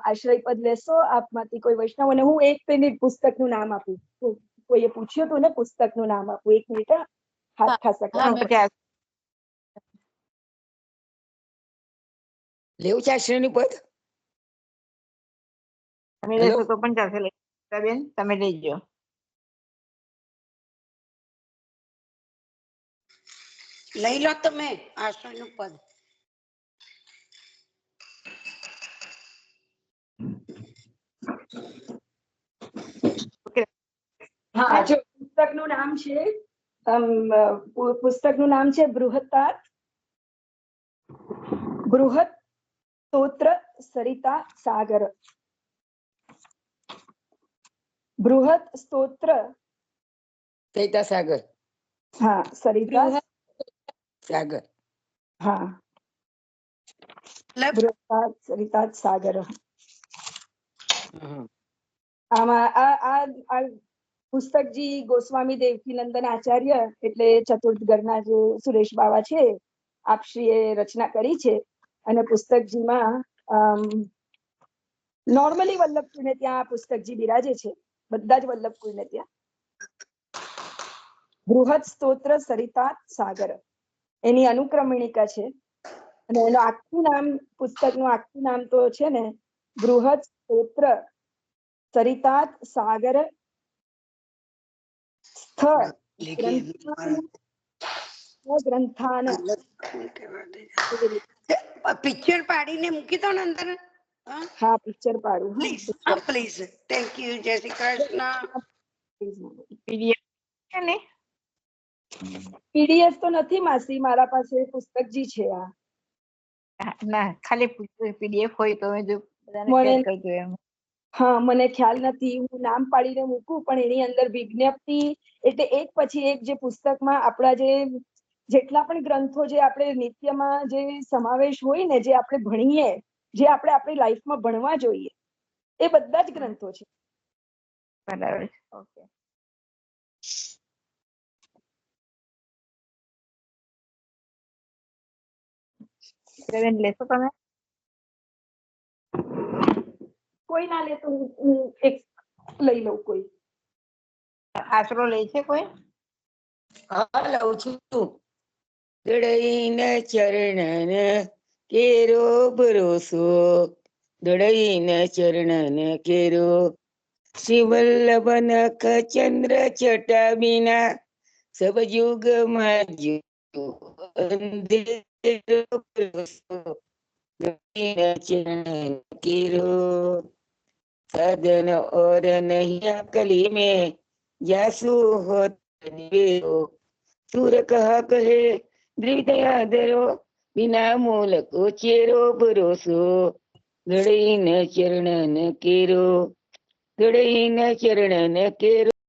આશ્રય પદ લેશો આપમાંથી કોઈ વૈષ્ણવ, અને હું 1 મિનિટ પુસ્તકનું નામ આપું. કોઈએ પૂછ્યું હતું ને પુસ્તકનું નામ આપું, 1 મિનિટ હાથ ખાસા લેવું છે આશ્રયનું પદ? તમે લેશો તો પણ ચાલશે. બેન તમે લેજો. લઈ લો તમે આશ્રયનું પદ. હા, જો પુસ્તકનું નામ છે બૃહત સ્તોત્ર સરિતા સાગર. બૃહત સ્તોત્ર સરિતા સાગર. હા, સરિતા સાગર. હા, બૃહત સરિતા સાગર. આમાં આ પુસ્તકજી ગોસ્વામી દેવકીનંદન આચાર્ય એટલે ચતુર્થગરના જે સુરેશ બાવા છે, આપશ્રીએ રચના કરી છે. અને પુસ્તકજીમાં નોર્મલી વલ્લભકુળને ત્યાં પુસ્તકજી બિરાજે છે, બધા જ વલ્લભકુળને ત્યાં. બૃહદ સ્તોત્ર સરિતા સાગર એની અનુક્રમણિકા છે. અને એનું આખું નામ, પુસ્તકનું આખું નામ તો છે ને બૃહદ સ્તોત્ર સરિતાત સાગર ગ્રંથાન. પિક્ચર પાડીને મૂકી દો ને અંદર. હા, પિક્ચર પાડું. પ્લીઝ. Thank you. જય શ્રી કૃષ્ણ. પીડીએફ તો નથી માસી, મારા પાસે પુસ્તકજી છે. આ ના, ખાલી પીડીએફ હોય તો જો બધાને શેર કરજો એમ. હા, મને ખ્યાલ નથી, હું નામ પાડીને મૂકું, પણ એની અંદર વિજ્ઞપ્તિ એટલે એક પછી એક જે પુસ્તકમાં આપણા જેટલા પણ ગ્રંથો જે આપણે નિત્યમાં જે સમાવેશ હોય ને, જે આપણે ભણીએ, જે આપણે આપણી લાઈફમાં ભણવા જોઈએ, એ બધા જ ગ્રંથો છે. બરાબર છે. ઓકે. બેન લેશો તમે? કોઈ ના લે તો હું એક લઈ લઉં. કોઈ આશરો લે છે કોઈ? હા, લઉં છું. દડાઈના ચરણન કેરો ભરોસો, દડાઈના ચરણન કેરો, શ્રી વલ્લભ નખ ચંદ્ર છટા બિના, સબ યુગ માં અંધેરો ભરોસો, દડાઈના ચરણન કેરો, साधन और नहीं कली में जासु हो निवेरो, सूर कहा कहे द्रिदया धरो, बिना मूल को चेरो भरोसो, गड़ई न चरण न केरो, गड़ई न चरण न केरो।